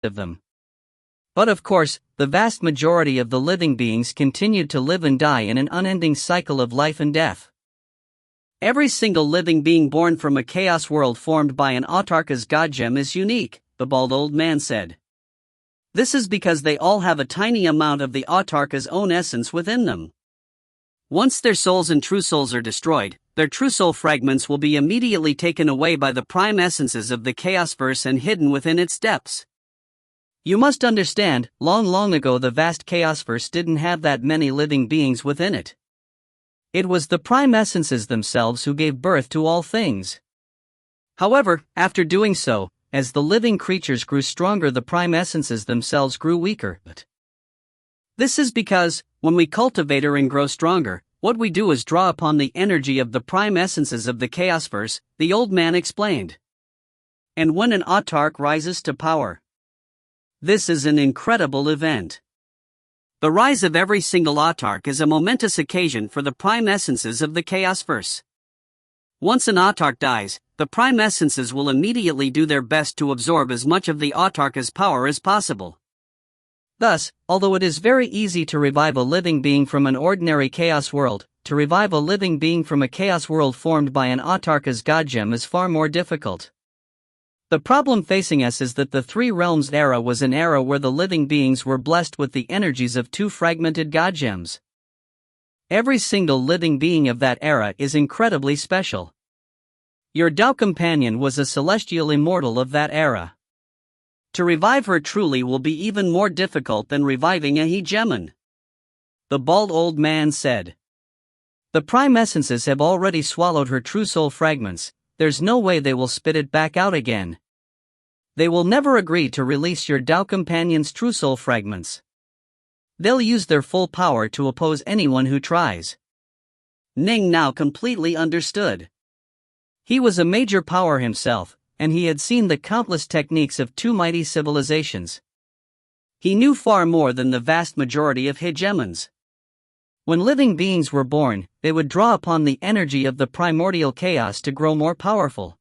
of them. But of course, the vast majority of the living beings continued to live and die in an unending cycle of life and death. Every single living being born from a chaos world formed by an autarka's god gem is unique, the bald old man said. This is because they all have a tiny amount of the autarka's own essence within them. Once their souls and true souls are destroyed, their true soul fragments will be immediately taken away by the prime essences of the chaosverse and hidden within its depths. You must understand, long ago the vast chaosverse didn't have that many living beings within it. It was the prime essences themselves who gave birth to all things. However, after doing so, as the living creatures grew stronger, the prime essences themselves grew weaker. This is because, when we cultivate and grow stronger, what we do is draw upon the energy of the prime essences of the chaosverse, the old man explained. And when an autark rises to power, this is an incredible event. The rise of every single autark is a momentous occasion for the prime essences of the chaosverse. Once an autark dies, the prime essences will immediately do their best to absorb as much of the autarka's power as possible. Thus, although it is very easy to revive a living being from an ordinary chaos world, to revive a living being from a chaos world formed by an autarka's god gem is far more difficult. The problem facing us is that the Three Realms era was an era where the living beings were blessed with the energies of two fragmented god gems. Every single living being of that era is incredibly special. Your Tao companion was a celestial immortal of that era. To revive her truly will be even more difficult than reviving a hegemon. The bald old man said. The prime essences have already swallowed her true soul fragments. There's no way they will spit it back out again. They will never agree to release your Tao companion's true soul fragments. They'll use their full power to oppose anyone who tries. Ning now completely understood. He was a major power himself, and he had seen the countless techniques of two mighty civilizations. He knew far more than the vast majority of hegemons. When living beings were born, they would draw upon the energy of the primordial chaos to grow more powerful.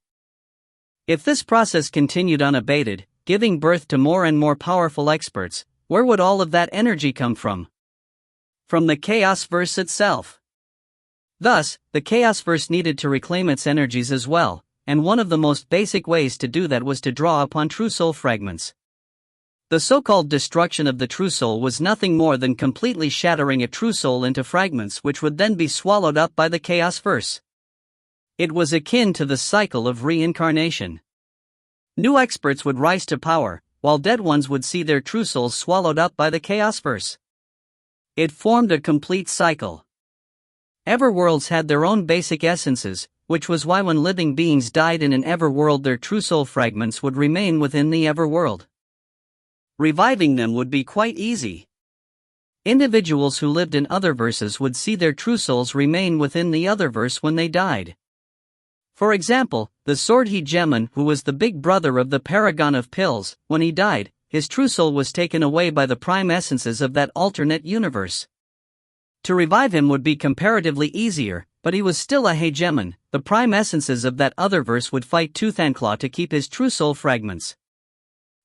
If this process continued unabated, giving birth to more and more powerful experts, where would all of that energy come from? From the chaosverse itself. Thus, the chaosverse needed to reclaim its energies as well, and one of the most basic ways to do that was to draw upon true soul fragments. The so-called destruction of the true soul was nothing more than completely shattering a true soul into fragments which would then be swallowed up by the chaosverse. It was akin to the cycle of reincarnation. New experts would rise to power, while dead ones would see their true souls swallowed up by the chaosverse. It formed a complete cycle. Everworlds had their own basic essences, which was why when living beings died in an everworld their true soul fragments would remain within the everworld. Reviving them would be quite easy. Individuals who lived in other verses would see their true souls remain within the other verse when they died. For example, the sword hegemon, who was the big brother of the paragon of pills, when he died, his true soul was taken away by the prime essences of that alternate universe. To revive him would be comparatively easier, but he was still a hegemon. The prime essences of that other verse would fight tooth and claw to keep his true soul fragments.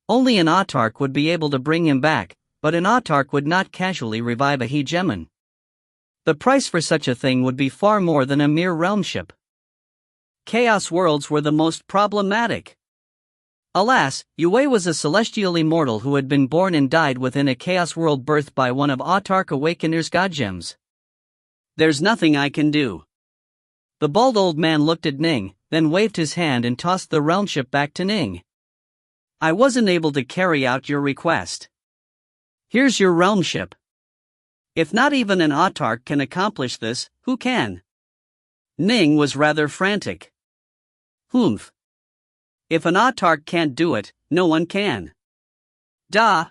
Only an autark would be able to bring him back, but an autark would not casually revive a hegemon. The price for such a thing would be far more than a mere realmship. Chaos worlds were the most problematic. Alas, Yue was a celestial immortal who had been born and died within a chaos world birthed by one of Autark Awakener's god gems. There's nothing I can do. The bald old man looked at Ning, then waved his hand and tossed the realmship back to Ning. I wasn't able to carry out your request. Here's your realmship. If not even an autark can accomplish this, who can? Ning was rather frantic. Humph. If an autark can't do it, no one can. Duh.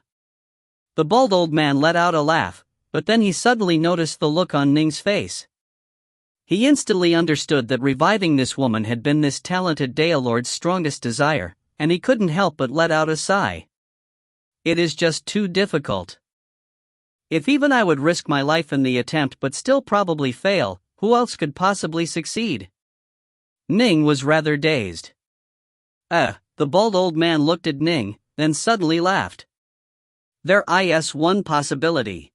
The bald old man let out a laugh, but then he suddenly noticed the look on Ning's face. He instantly understood that reviving this woman had been this talented Daelord's strongest desire, and he couldn't help but let out a sigh. It is just too difficult. If even I would risk my life in the attempt but still probably fail, who else could possibly succeed? Ning was rather dazed. The bald old man looked at Ning, then suddenly laughed. There is one possibility.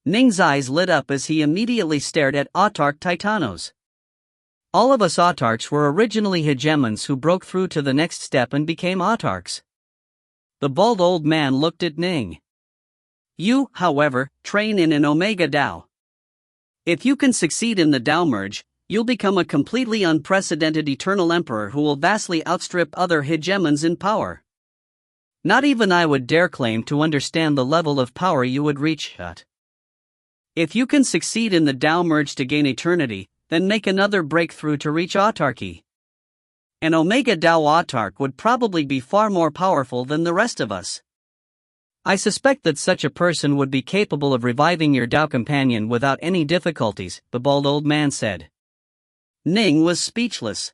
Ning's eyes lit up as he immediately stared at Autarch Titanos. All of us Autarchs were originally hegemons who broke through to the next step and became Autarchs. The bald old man looked at Ning. You, however, train in an Omega Dao. If you can succeed in the Dao merge, you'll become a completely unprecedented eternal emperor who will vastly outstrip other hegemons in power. Not even I would dare claim to understand the level of power you would reach at. If you can succeed in the Dao merge to gain eternity, then make another breakthrough to reach autarky. An Omega Dao autarch would probably be far more powerful than the rest of us. I suspect that such a person would be capable of reviving your Dao companion without any difficulties, the bald old man said. Ning was speechless.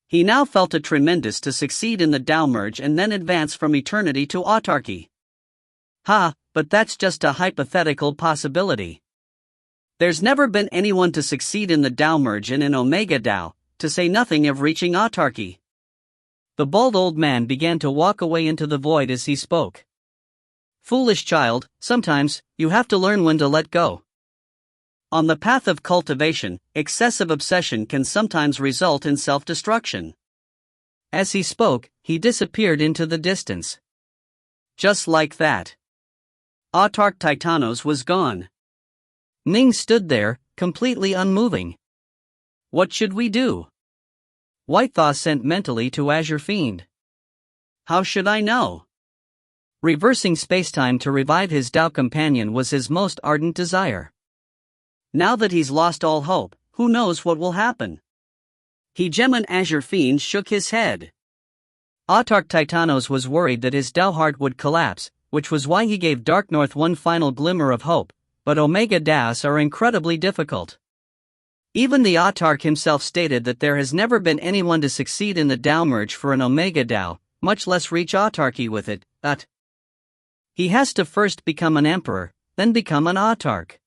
He now felt it tremendous to succeed in the Dao merge and then advance from eternity to autarky. But that's just a hypothetical possibility. There's never been anyone to succeed in the Dao merge in an Omega Dao, to say nothing of reaching autarky. The bald old man began to walk away into the void as he spoke. Foolish child, sometimes, you have to learn when to let go. On the path of cultivation, excessive obsession can sometimes result in self-destruction. As he spoke, he disappeared into the distance. Just like that. Autarch Titanos was gone. Ning stood there, completely unmoving. What should we do? Whitethaw sent mentally to Azure Fiend. How should I know? Reversing spacetime to revive his Dao companion was his most ardent desire. Now that he's lost all hope, who knows what will happen? Hegemon Azure Fiend shook his head. Autarch Titanos was worried that his Dao heart would collapse, which was why he gave Dark North one final glimmer of hope, but Omega Daos are incredibly difficult. Even the Autarch himself stated that there has never been anyone to succeed in the Dao merge for an Omega Dao, much less reach autarky with it, he has to first become an emperor, then become an Autarch.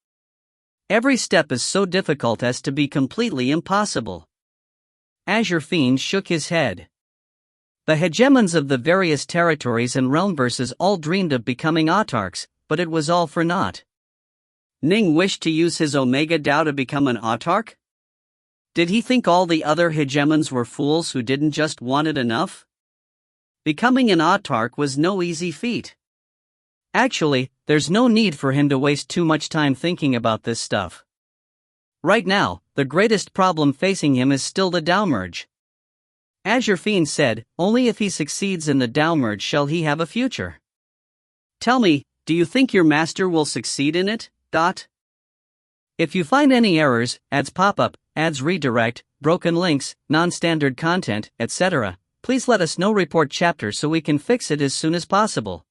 Every step is so difficult as to be completely impossible. Azure Fiend shook his head. The hegemons of the various territories and realmverses all dreamed of becoming autarchs, but it was all for naught. Ning wished to use his Omega Dao to become an autarch? Did he think all the other hegemons were fools who didn't just want it enough? Becoming an autarch was no easy feat. Actually, there's no need for him to waste too much time thinking about this stuff. Right now, the greatest problem facing him is still the Dao merge. Azure Fiend said, only if he succeeds in the Dao merge shall he have a future. Tell me, do you think your master will succeed in it? If you find any errors, ads pop-up, ads redirect, broken links, non-standard content, etc., please let us know. Report chapter so we can fix it as soon as possible.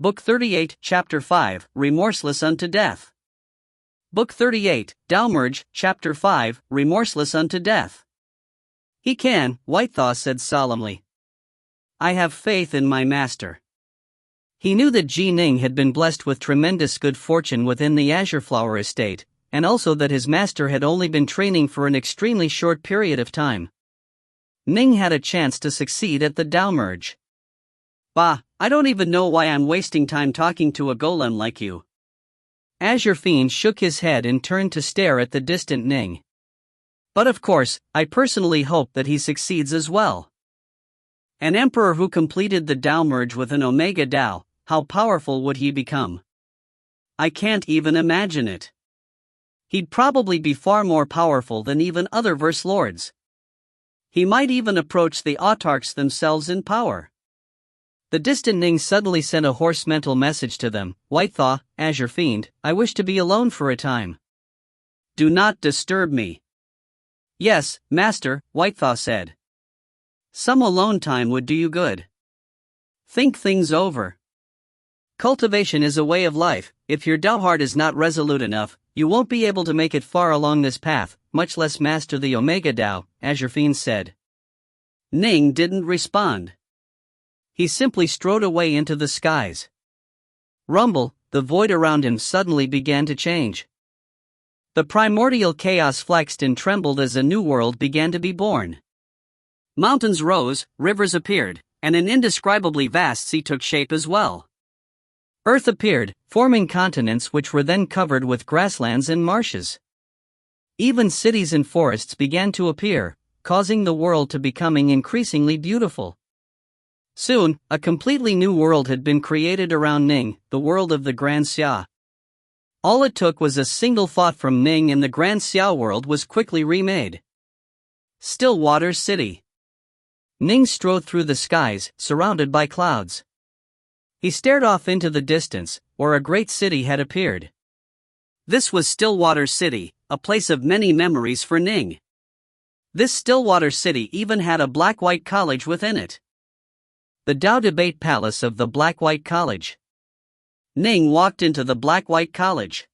Book 38, Chapter 5, Remorseless unto Death. Book 38, Dao merge, Chapter 5, Remorseless unto Death. He can, Whitethaw said solemnly. I have faith in my master. He knew that Ning had been blessed with tremendous good fortune within the Azure Flower estate, and also that his master had only been training for an extremely short period of time. Ning had a chance to succeed at the Dao merge. I don't even know why I'm wasting time talking to a golem like you. Azure Fiend shook his head and turned to stare at the distant Ning. But of course, I personally hope that he succeeds as well. An emperor who completed the Dao merge with an Omega Dao, how powerful would he become? I can't even imagine it. He'd probably be far more powerful than even other verse lords. He might even approach the autarchs themselves in power. The distant Ning suddenly sent a hoarse mental message to them. Whitethaw, Azure Fiend, I wish to be alone for a time. Do not disturb me. Yes, master, Whitethaw said. Some alone time would do you good. Think things over. Cultivation is a way of life. If your Dao heart is not resolute enough, you won't be able to make it far along this path, much less master the Omega Dao, Azure Fiend said. Ning didn't respond. He simply strode away into the skies. Rumble, the void around him suddenly began to change. The primordial chaos flexed and trembled as a new world began to be born. Mountains rose, rivers appeared, and an indescribably vast sea took shape as well. Earth appeared, forming continents which were then covered with grasslands and marshes. Even cities and forests began to appear, causing the world to becoming increasingly beautiful. Soon, a completely new world had been created around Ning, the world of the Grand Xia. All it took was a single thought from Ning and the Grand Xia world was quickly remade. Stillwater City. Ning strode through the skies, surrounded by clouds. He stared off into the distance, where a great city had appeared. This was Stillwater City, a place of many memories for Ning. This Stillwater City even had a black-white college within it. The Tao Debate Palace of the Black-White College. Ning walked into the Black-White College.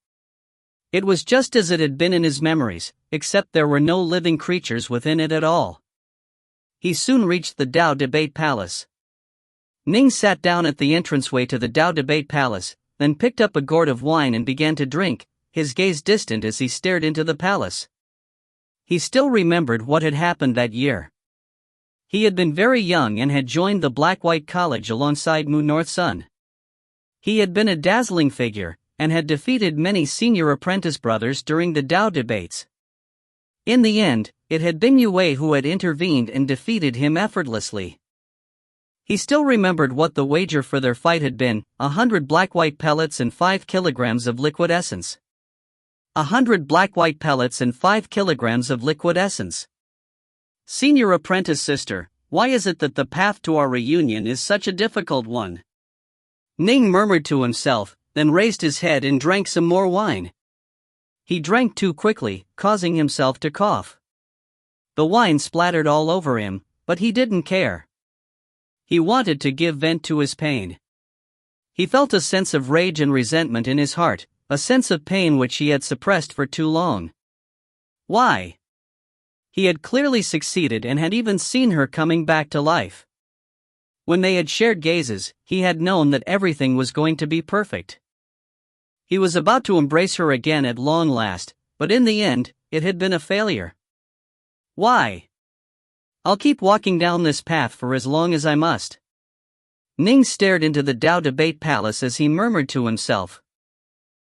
It was just as it had been in his memories, except there were no living creatures within it at all. He soon reached the Tao Debate Palace. Ning sat down at the entranceway to the Tao Debate Palace, then picked up a gourd of wine and began to drink, his gaze distant as he stared into the palace. He still remembered what had happened that year. He had been very young and had joined the Black-White College alongside Mu North Sun. He had been a dazzling figure, and had defeated many senior apprentice brothers during the Tao debates. In the end, it had been Yue who had intervened and defeated him effortlessly. He still remembered what the wager for their fight had been: 100 black-white pellets and 5 kilograms of liquid essence. 100 black-white pellets and 5 kilograms of liquid essence. Senior apprentice sister, why is it that the path to our reunion is such a difficult one? Ning murmured to himself, then raised his head and drank some more wine. He drank too quickly, causing himself to cough. The wine splattered all over him, but he didn't care. He wanted to give vent to his pain. He felt a sense of rage and resentment in his heart, a sense of pain which he had suppressed for too long. Why? He had clearly succeeded and had even seen her coming back to life. When they had shared gazes, he had known that everything was going to be perfect. He was about to embrace her again at long last, but in the end, it had been a failure. Why? I'll keep walking down this path for as long as I must. Ning stared into the Tao Debate Palace as he murmured to himself.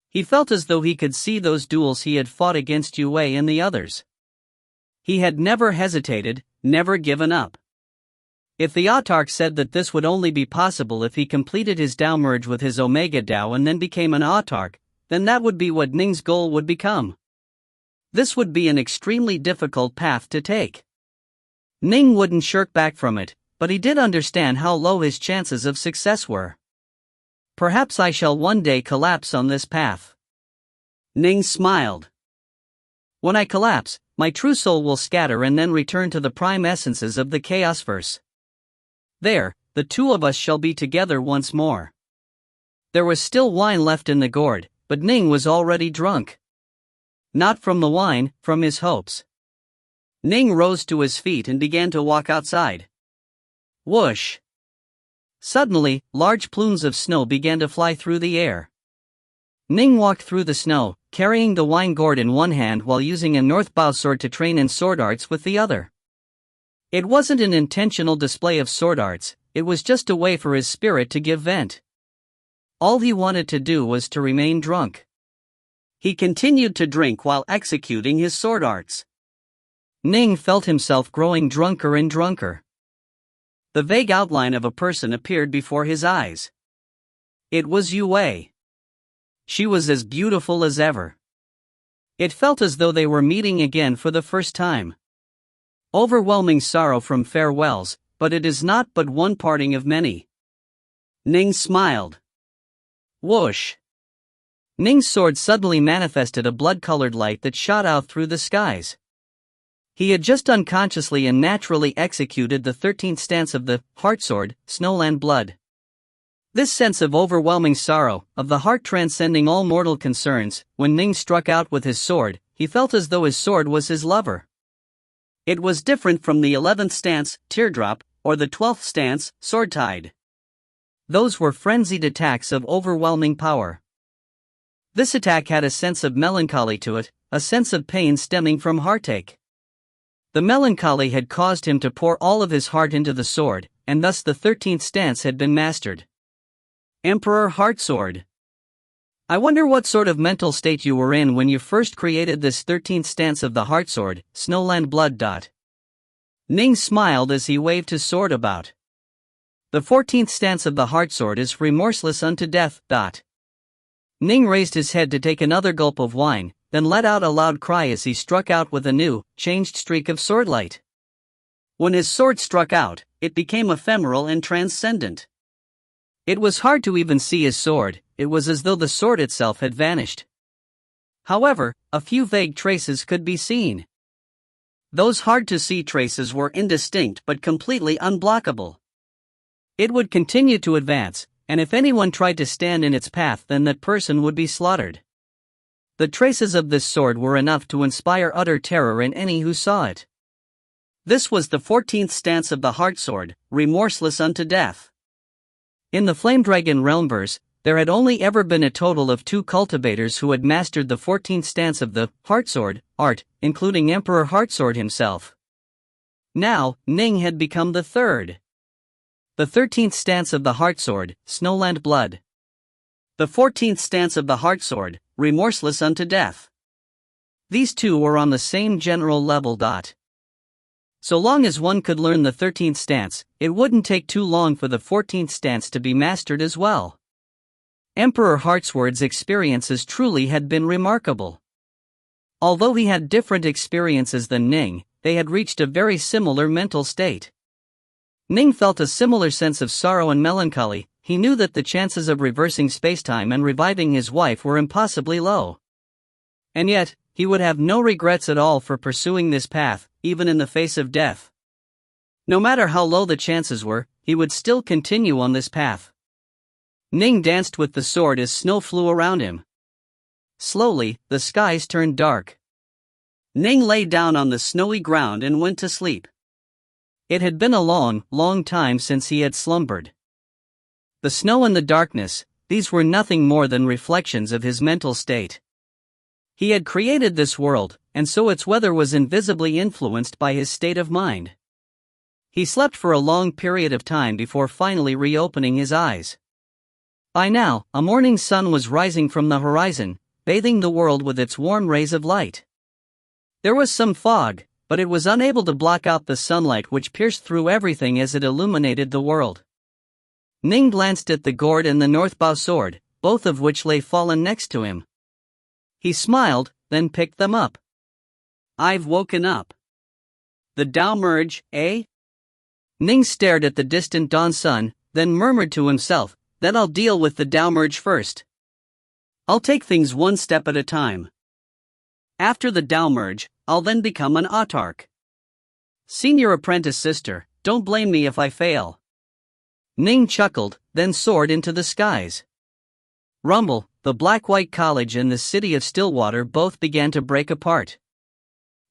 He felt as though he could see those duels he had fought against Yue and the others. He had never hesitated, never given up. If the autarch said that this would only be possible if he completed his Tao merge with his Omega Tao and then became an autarch, then that would be what Ning's goal would become. This would be an extremely difficult path to take. Ning wouldn't shirk back from it, but he did understand how low his chances of success were. Perhaps I shall one day collapse on this path. Ning smiled. When I collapse, my true soul will scatter and then return to the prime essences of the Chaosverse. There, the two of us shall be together once more. There was still wine left in the gourd, but Ning was already drunk. Not from the wine, from his hopes. Ning rose to his feet and began to walk outside. Whoosh! Suddenly, large plumes of snow began to fly through the air. Ning walked through the snow, carrying the wine gourd in one hand while using a northbow sword to train in sword arts with the other. It wasn't an intentional display of sword arts, it was just a way for his spirit to give vent. All he wanted to do was to remain drunk. He continued to drink while executing his sword arts. Ning felt himself growing drunker and drunker. The vague outline of a person appeared before his eyes. It was Yue. She was as beautiful as ever. It felt as though they were meeting again for the first time. Overwhelming sorrow from farewells, but it is not but one parting of many. Ning smiled. Whoosh! Ning's sword suddenly manifested a blood-colored light that shot out through the skies. He had just unconsciously and naturally executed the 13th stance of the Heart Sword, Snowland Blood. This sense of overwhelming sorrow, of the heart transcending all mortal concerns, when Ning struck out with his sword, he felt as though his sword was his lover. It was different from the 11th stance, Teardrop, or the 12th stance, Swordtide. Those were frenzied attacks of overwhelming power. This attack had a sense of melancholy to it, a sense of pain stemming from heartache. The melancholy had caused him to pour all of his heart into the sword, and thus the 13th stance had been mastered. Emperor Heartsword. I wonder what sort of mental state you were in when you first created this 13th stance of the Heartsword, Snowland Blood. Ning smiled as he waved his sword about. The 14th stance of the Heartsword is remorseless unto death. Ning raised his head to take another gulp of wine, then let out a loud cry as he struck out with a new, changed streak of swordlight. When his sword struck out, it became ephemeral and transcendent. It was hard to even see his sword, it was as though the sword itself had vanished. However, a few vague traces could be seen. Those hard-to-see traces were indistinct but completely unblockable. It would continue to advance, and if anyone tried to stand in its path, then that person would be slaughtered. The traces of this sword were enough to inspire utter terror in any who saw it. This was the 14th stance of the Heartsword, remorseless unto death. In the Flame Dragon Realmverse, there had only ever been a total of 2 cultivators who had mastered the 14th stance of the Heartsword art, including Emperor Heartsword himself. Now, Ning had become the 3rd. The 13th stance of the Heartsword, Snowland Blood. The 14th stance of the Heartsword, remorseless unto death. These two were on the same general level. So long as one could learn the 13th stance, it wouldn't take too long for the 14th stance to be mastered as well. Emperor Heartsword's experiences truly had been remarkable. Although he had different experiences than Ning, they had reached a very similar mental state. Ning felt a similar sense of sorrow and melancholy. He knew that the chances of reversing spacetime and reviving his wife were impossibly low. And yet, he would have no regrets at all for pursuing this path, even in the face of death. No matter how low the chances were, he would still continue on this path. Ning danced with the sword as snow flew around him. Slowly, the skies turned dark. Ning lay down on the snowy ground and went to sleep. It had been a long, long time since he had slumbered. The snow and the darkness, these were nothing more than reflections of his mental state. He had created this world, and so its weather was invisibly influenced by his state of mind. He slept for a long period of time before finally reopening his eyes. By now, a morning sun was rising from the horizon, bathing the world with its warm rays of light. There was some fog, but it was unable to block out the sunlight which pierced through everything as it illuminated the world. Ning glanced at the gourd and the Northbow sword, both of which lay fallen next to him. He smiled, then picked them up. I've woken up. The Tao merge, eh? Ning stared at the distant dawn sun, then murmured to himself, "Then I'll deal with the Tao merge first. I'll take things one step at a time. After the Tao merge, I'll then become an autarch. Senior apprentice sister, don't blame me if I fail." Ning chuckled, then soared into the skies. Rumble, the Black-White College and the city of Stillwater both began to break apart.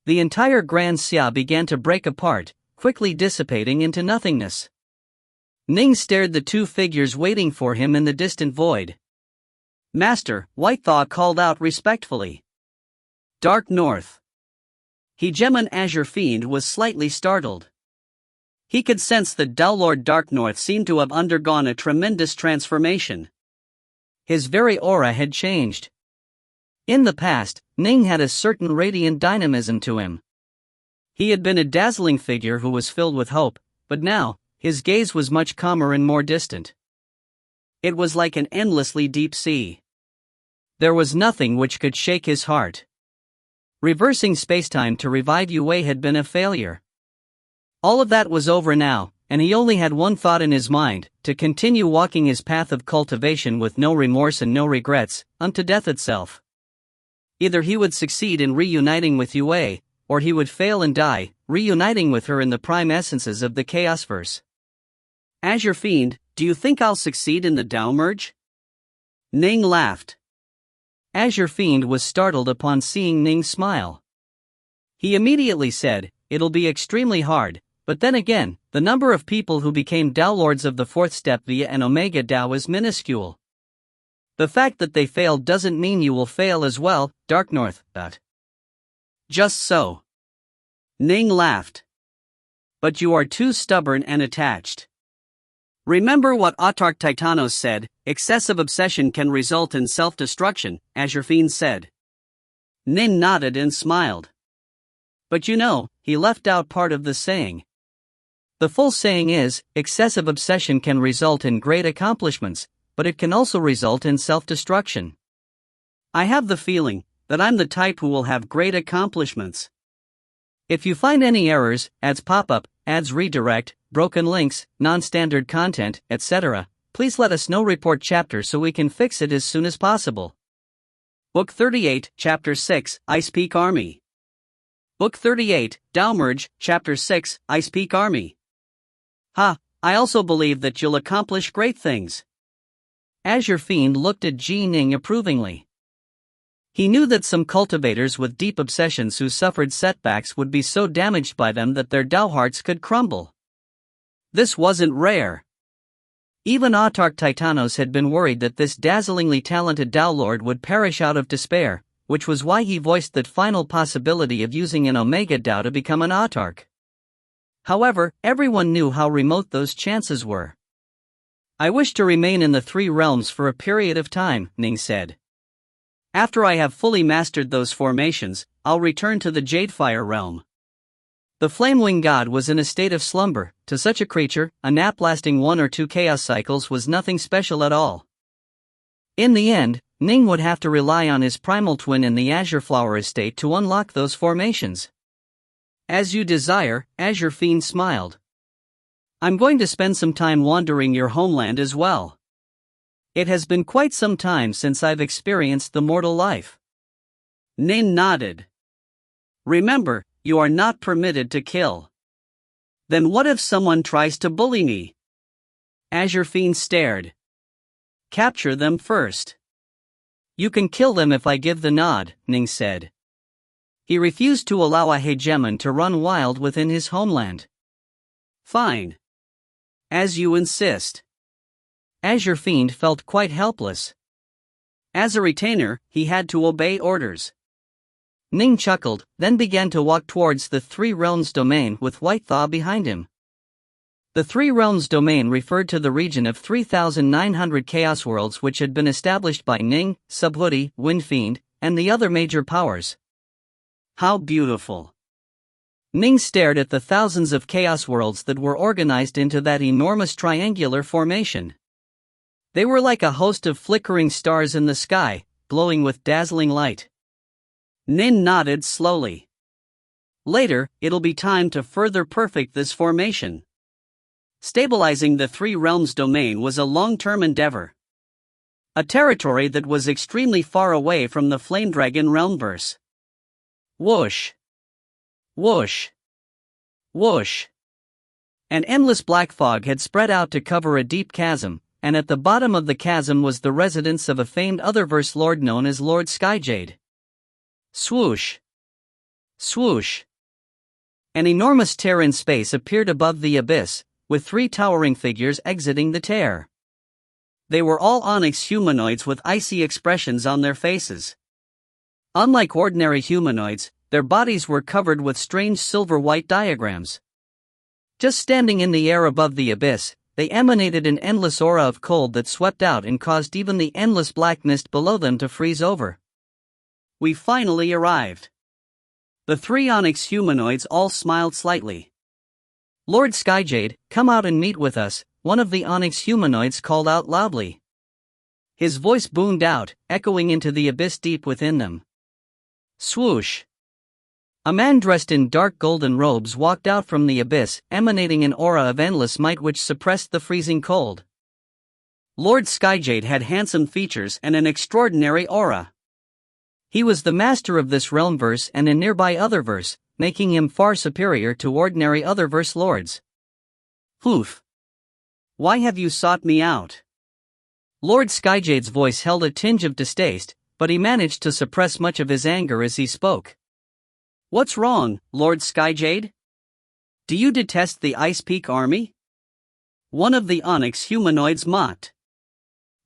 The entire Grand Xia began to break apart, quickly dissipating into nothingness. Ning stared the two figures waiting for him in the distant void. "Master," White Thaw called out respectfully. "Dark North." Hegemon Azure Fiend was slightly startled. He could sense that Lord Dark North seemed to have undergone a tremendous transformation. His very aura had changed. In the past, Ning had a certain radiant dynamism to him. He had been a dazzling figure who was filled with hope, but now, his gaze was much calmer and more distant. It was like an endlessly deep sea. There was nothing which could shake his heart. Reversing spacetime to revive Yue had been a failure. All of that was over now, and he only had one thought in his mind, to continue walking his path of cultivation with no remorse and no regrets, unto death itself. Either he would succeed in reuniting with Yue, or he would fail and die, reuniting with her in the prime essences of the Chaosverse. "Azure Fiend, do you think I'll succeed in the Tao merge?" Ning laughed. Azure Fiend was startled upon seeing Ning smile. He immediately said, "It'll be extremely hard, but then again, the number of people who became Tao Lords of the fourth step via an Omega Tao is minuscule. The fact that they failed doesn't mean you will fail as well, Dark North." "Just so." Ning laughed. "But you are too stubborn and attached. Remember what Autarch Titanos said, excessive obsession can result in self-destruction, Azure Fiend said. Ning nodded and smiled. But you know, he left out part of the saying. The full saying is, excessive obsession can result in great accomplishments, but it can also result in self-destruction. I have the feeling that I'm the type who will have great accomplishments. If you find any errors, ads pop up, ads redirect, broken links, non-standard content, etc., please let us know. Report chapter so we can fix it as soon as possible. Book 38, Chapter 6, Ice Peak Army. Book 38, Downmerge, Chapter 6, Ice Peak Army. I also believe that you'll accomplish great things. Azure Fiend looked at Ning approvingly. He knew that some cultivators with deep obsessions who suffered setbacks would be so damaged by them that their Dao hearts could crumble. This wasn't rare. Even Autarch Titanos had been worried that this dazzlingly talented Dao Lord would perish out of despair, which was why he voiced that final possibility of using an Omega Dao to become an Autarch. However, everyone knew how remote those chances were. I wish to remain in the three realms for a period of time, Ning said. After I have fully mastered those formations, I'll return to the Jadefire realm. The Flamewing God was in a state of slumber. To such a creature, a nap lasting 1 or 2 chaos cycles was nothing special at all. In the end, Ning would have to rely on his primal twin in the Azure Flower estate to unlock those formations. As you desire, Azure Fiend smiled. I'm going to spend some time wandering your homeland as well. It has been quite some time since I've experienced the mortal life. Ning nodded. Remember, you are not permitted to kill. Then what if someone tries to bully me? Azure Fiend stared. Capture them first. You can kill them if I give the nod, Ning said. He refused to allow a hegemon to run wild within his homeland. Fine. As you insist. Azure Fiend felt quite helpless. As a retainer, he had to obey orders. Ning chuckled, then began to walk towards the Three Realms domain with White Thaw behind him. The Three Realms domain referred to the region of 3,900 Chaos Worlds which had been established by Ning, Subhoodie, Windfiend, and the other major powers. How beautiful! Ning stared at the thousands of Chaos Worlds that were organized into that enormous triangular formation. They were like a host of flickering stars in the sky, glowing with dazzling light. Ning nodded slowly. Later, it'll be time to further perfect this formation. Stabilizing the Three Realms domain was a long-term endeavor. A territory that was extremely far away from the Flame Dragon realmverse. Whoosh! Whoosh! Whoosh! An endless black fog had spread out to cover a deep chasm, and at the bottom of the chasm was the residence of a famed Otherverse lord known as Lord Skyjade. Swoosh! Swoosh! An enormous tear in space appeared above the abyss, with 3 towering figures exiting the tear. They were all onyx humanoids with icy expressions on their faces. Unlike ordinary humanoids, their bodies were covered with strange silver-white diagrams. Just standing in the air above the abyss, they emanated an endless aura of cold that swept out and caused even the endless black mist below them to freeze over. We finally arrived. The 3 onyx humanoids all smiled slightly. Lord Skyjade, come out and meet with us, one of the onyx humanoids called out loudly. His voice boomed out, echoing into the abyss deep within them. Swoosh! A man dressed in dark golden robes walked out from the abyss, emanating an aura of endless might which suppressed the freezing cold. Lord Skyjade had handsome features and an extraordinary aura. He was the master of this realmverse and a nearby Otherverse, making him far superior to ordinary Otherverse lords. Oof! Why have you sought me out? Lord Skyjade's voice held a tinge of distaste, but he managed to suppress much of his anger as he spoke. What's wrong, Lord Skyjade? Do you detest the Ice Peak army? One of the onyx humanoids mocked.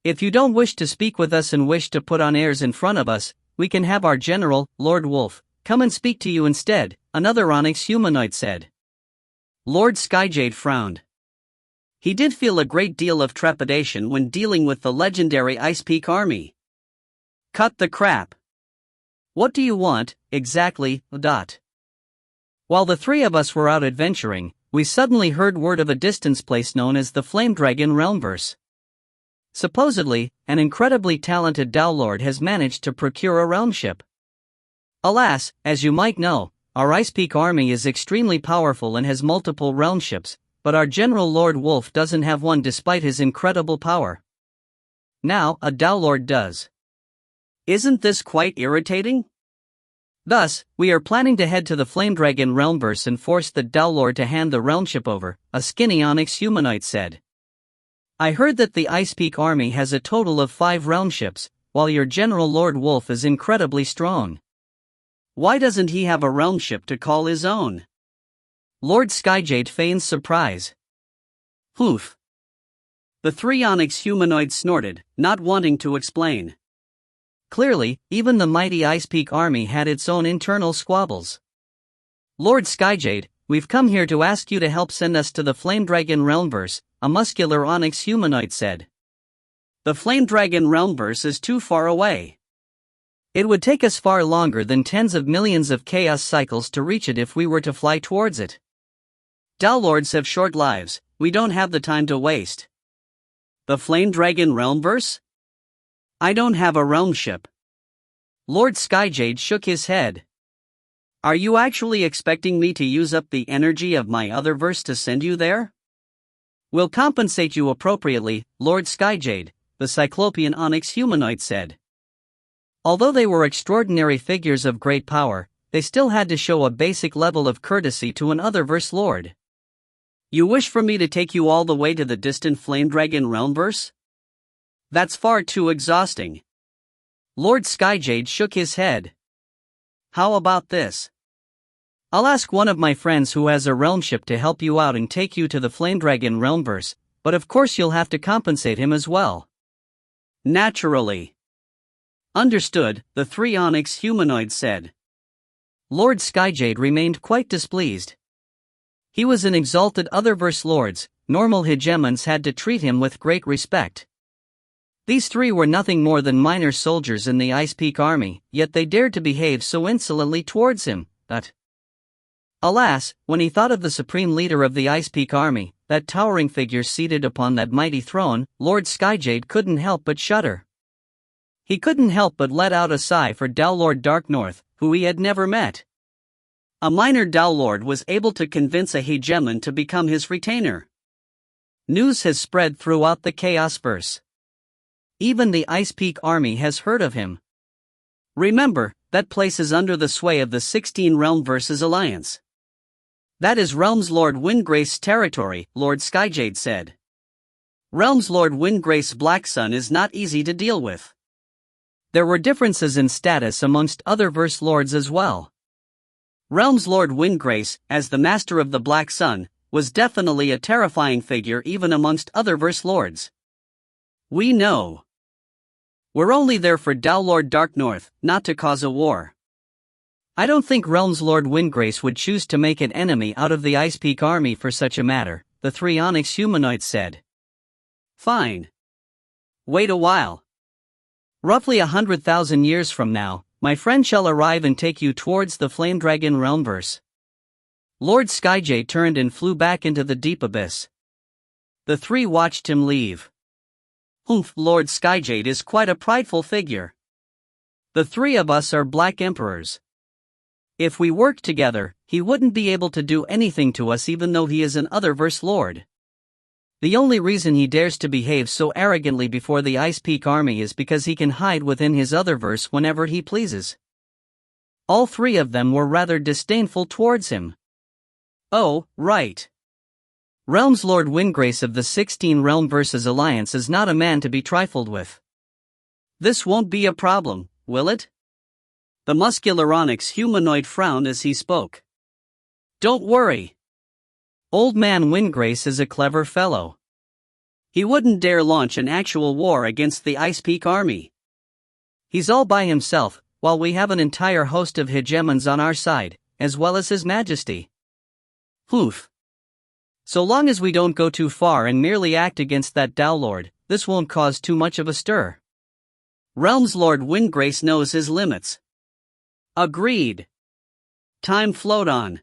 If you don't wish to speak with us and wish to put on airs in front of us, we can have our general, Lord Wolf, come and speak to you instead, another onyx humanoid said. Lord Skyjade frowned. He did feel a great deal of trepidation when dealing with the legendary Ice Peak army. Cut the crap. What do you want, exactly, dot? While the three of us were out adventuring, we suddenly heard word of a distant place known as the Flame Dragon Realmverse. Supposedly, an incredibly talented Dowlord has managed to procure a realm ship. Alas, as you might know, our Ice Peak army is extremely powerful and has multiple realm ships, but our General Lord Wolf doesn't have one despite his incredible power. Now, a Dowlord does. Isn't this quite irritating? Thus, we are planning to head to the Flame Dragon Realmverse and force the Dowlord to hand the realm ship over, a skinny onyx humanoid said. I heard that the Ice Peak army has a total of 5 realm ships, while your General Lord Wolf is incredibly strong. Why doesn't he have a realm ship to call his own? Lord Skyjade feigns surprise. Oof. The 3 onyx humanoids snorted, not wanting to explain. Clearly, even the mighty Ice Peak army had its own internal squabbles. Lord Skyjade, we've come here to ask you to help send us to the Flame Dragon Realmverse, a muscular onyx humanoid said. The Flame Dragon Realmverse is too far away. It would take us far longer than tens of millions of chaos cycles to reach it if we were to fly towards it. Dowlords have short lives, we don't have the time to waste. The Flame Dragon Realmverse? I don't have a realm ship. Lord Skyjade shook his head. Are you actually expecting me to use up the energy of my other verse to send you there? We'll compensate you appropriately, Lord Skyjade, the Cyclopean onyx humanoid said. Although they were extraordinary figures of great power, they still had to show a basic level of courtesy to an Otherverse lord. You wish for me to take you all the way to the distant Flame Dragon Realmverse? That's far too exhausting. Lord Skyjade shook his head. How about this? I'll ask one of my friends who has a realm ship to help you out and take you to the Flame Dragon Realmverse, but of course you'll have to compensate him as well. Naturally. Understood, the 3 onyx humanoids said. Lord Skyjade remained quite displeased. He was an exalted Otherverse lords, normal hegemons had to treat him with great respect. These 3 were nothing more than minor soldiers in the Ice Peak army, yet they dared to behave so insolently towards him, but... Alas, when he thought of the supreme leader of the Ice Peak army, that towering figure seated upon that mighty throne, Lord Skyjade couldn't help but shudder. He couldn't help but let out a sigh for Dowlord Darknorth, who he had never met. A minor Dowlord was able to convince a hegemon to become his retainer. News has spread throughout the Chaosverse. Even the Ice Peak army has heard of him. Remember, that place is under the sway of the 16 Realmverses Alliance. That is Realms Lord Windgrace's territory, Lord Skyjade said. Realms Lord Windgrace's Black Sun is not easy to deal with. There were differences in status amongst other verse lords as well. Realms Lord Windgrace, as the master of the Black Sun, was definitely a terrifying figure even amongst other verse lords. We know. We're only there for Dowlord Darknorth, not to cause a war. I don't think Realms Lord Windgrace would choose to make an enemy out of the Ice Peak army for such a matter, the 3 onyx humanoids said. Fine. Wait a while. Roughly 100,000 years from now, my friend shall arrive and take you towards the Flame Dragon Realmverse. Lord Skyjade turned and flew back into the deep abyss. The 3 watched him leave. Lord Skyjade is quite a prideful figure. The 3 of us are Black Emperors. If we worked together, he wouldn't be able to do anything to us even though he is an Otherverse lord. The only reason he dares to behave so arrogantly before the Ice Peak army is because he can hide within his Otherverse whenever he pleases. All 3 of them were rather disdainful towards him. Oh, right. Realms Lord Windgrace of the 16 Realmverses Alliance is not a man to be trifled with. This won't be a problem, will it? The muscular onyx humanoid frowned as he spoke. Don't worry. Old man Windgrace is a clever fellow. He wouldn't dare launch an actual war against the Ice Peak army. He's all by himself, while we have an entire host of hegemons on our side, as well as His Majesty. Oof. So long as we don't go too far and merely act against that Tao Lord, this won't cause too much of a stir. Realms Lord Windgrace knows his limits. Agreed. Time flowed on.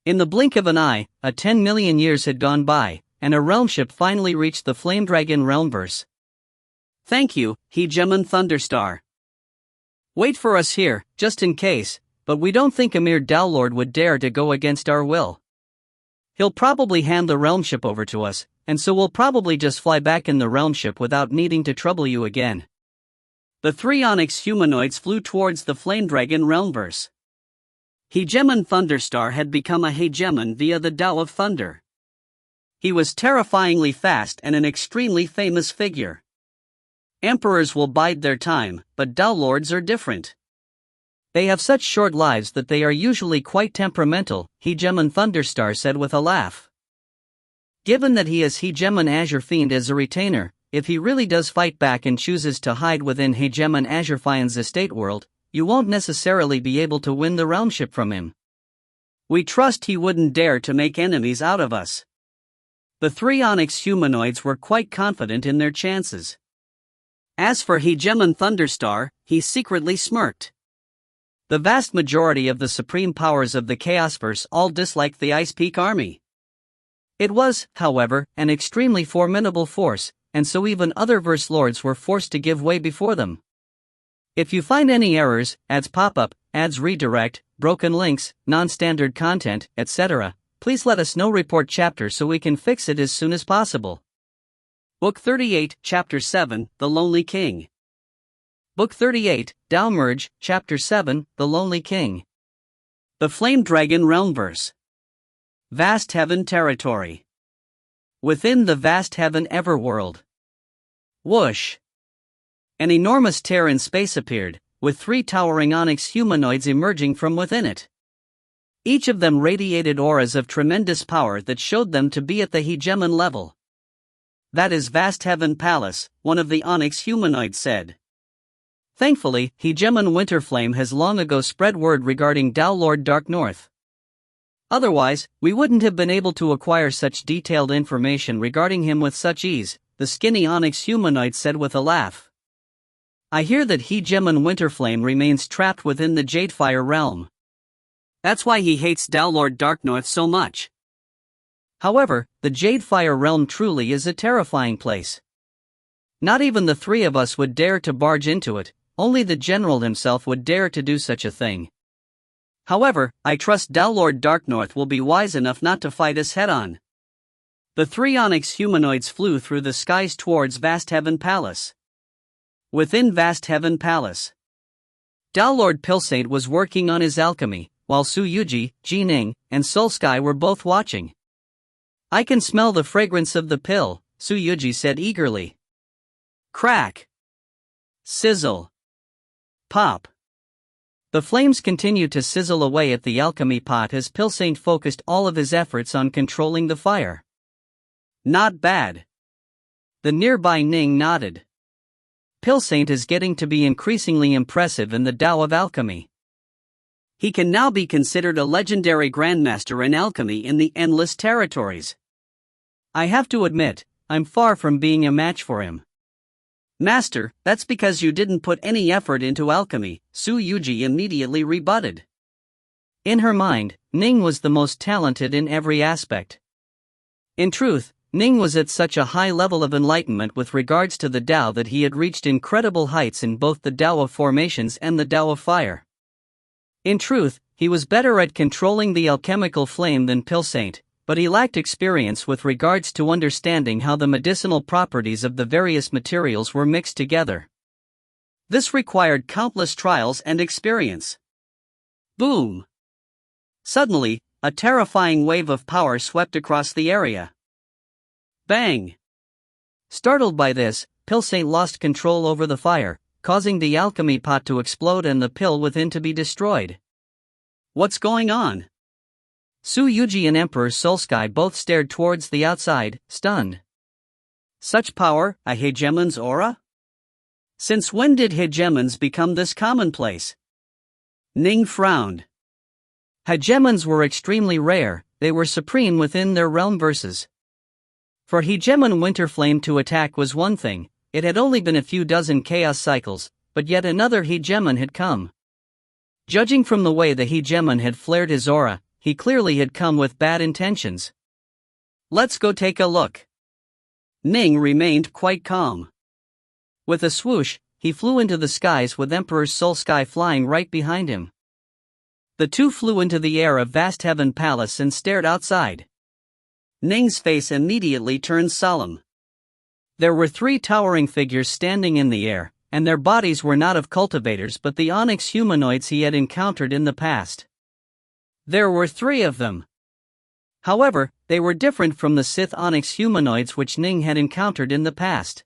In the blink of an eye, 10 million years had gone by, and a realm ship finally reached the Flame Dragon realmverse. Thank you, Hegemon Thunderstar. Wait for us here, just in case, but we don't think a mere Tao Lord would dare to go against our will. He'll probably hand the realm ship over to us, and so we'll probably just fly back in the realm ship without needing to trouble you again. The 3 Onyx humanoids flew towards the Flame Dragon realmverse. Hegemon Thunderstar had become a Hegemon via the Tao of Thunder. He was terrifyingly fast and an extremely famous figure. Emperors will bide their time, but Tao Lords are different. They have such short lives that they are usually quite temperamental, Hegemon Thunderstar said with a laugh. Given that he has Hegemon Azure Fiend as a retainer, if he really does fight back and chooses to hide within Hegemon Azure Fiend's estate world, you won't necessarily be able to win the realm ship from him. We trust he wouldn't dare to make enemies out of us. The 3 Onyx humanoids were quite confident in their chances. As for Hegemon Thunderstar, he secretly smirked. The vast majority of the supreme powers of the Chaosverse all disliked the Ice Peak army. It was, however, an extremely formidable force, and so even other verse lords were forced to give way before them. If you find any errors, ads pop up, ads redirect, broken links, non-standard content, etc., please let us know. Report chapter so we can fix it as soon as possible. Book 38, Chapter 7, The Lonely King. Book 38, Tao Merge, Chapter 7, The Lonely King. The Flame Dragon Realmverse. Vast Heaven Territory. Within the Vast Heaven Everworld. Whoosh! An enormous tear in space appeared, with 3 towering onyx humanoids emerging from within it. Each of them radiated auras of tremendous power that showed them to be at the Hegemon level. That is Vast Heaven Palace, one of the onyx humanoids said. Thankfully, Hegemon Winterflame has long ago spread word regarding Tao Lord Dark North. Otherwise, we wouldn't have been able to acquire such detailed information regarding him with such ease, the skinny onyx humanoid said with a laugh. I hear that Hegemon Winterflame remains trapped within the Jadefire realm. That's why he hates Tao Lord Dark North so much. However, the Jadefire realm truly is a terrifying place. Not even the 3 of us would dare to barge into it, only the general himself would dare to do such a thing. However, I trust Tao Lord Dark North will be wise enough not to fight us head-on. The 3 onyx humanoids flew through the skies towards Vast Heaven Palace. Within Vast Heaven Palace, Tao Lord Pilsaint was working on his alchemy, while Su Yuji, Ning, and Soul Sky were both watching. I can smell the fragrance of the pill, Su Yuji said eagerly. Crack! Sizzle! Pop! The flames continued to sizzle away at the alchemy pot as Pilsaint focused all of his efforts on controlling the fire. Not bad. The nearby Ning nodded. Pilsaint is getting to be increasingly impressive in the Tao of alchemy. He can now be considered a legendary grandmaster in alchemy in the Endless Territories. I have to admit, I'm far from being a match for him. Master, that's because you didn't put any effort into alchemy, Su Yuji immediately rebutted. In her mind, Ning was the most talented in every aspect. In truth, Ning was at such a high level of enlightenment with regards to the Tao that he had reached incredible heights in both the Tao of formations and the Tao of fire. In truth, he was better at controlling the alchemical flame than Pilsaint, but he lacked experience with regards to understanding how the medicinal properties of the various materials were mixed together. This required countless trials and experience. Boom! Suddenly, a terrifying wave of power swept across the area. Bang! Startled by this, Pilsaint lost control over the fire, causing the alchemy pot to explode and the pill within to be destroyed. What's going on? Su Yuji and Emperor Soulsky both stared towards the outside, stunned. Such power, a Hegemon's aura? Since when did Hegemons become this commonplace? Ning frowned. Hegemons were extremely rare, they were supreme within their realm verses. For hegemon Winterflame to attack was one thing, it had only been a few dozen chaos cycles, but yet another hegemon had come. Judging from the way the hegemon had flared his aura, he clearly had come with bad intentions. Let's go take a look. Ning remained quite calm. With a swoosh, he flew into the skies with Emperor's Soul Sky flying right behind him. The two flew into the air of Vast Heaven Palace and stared outside. Ning's face immediately turned solemn. There were three towering figures standing in the air, and their bodies were not of cultivators but the onyx humanoids he had encountered in the past. There were three of them. However, they were different from the Sith onyx humanoids which Ning had encountered in the past.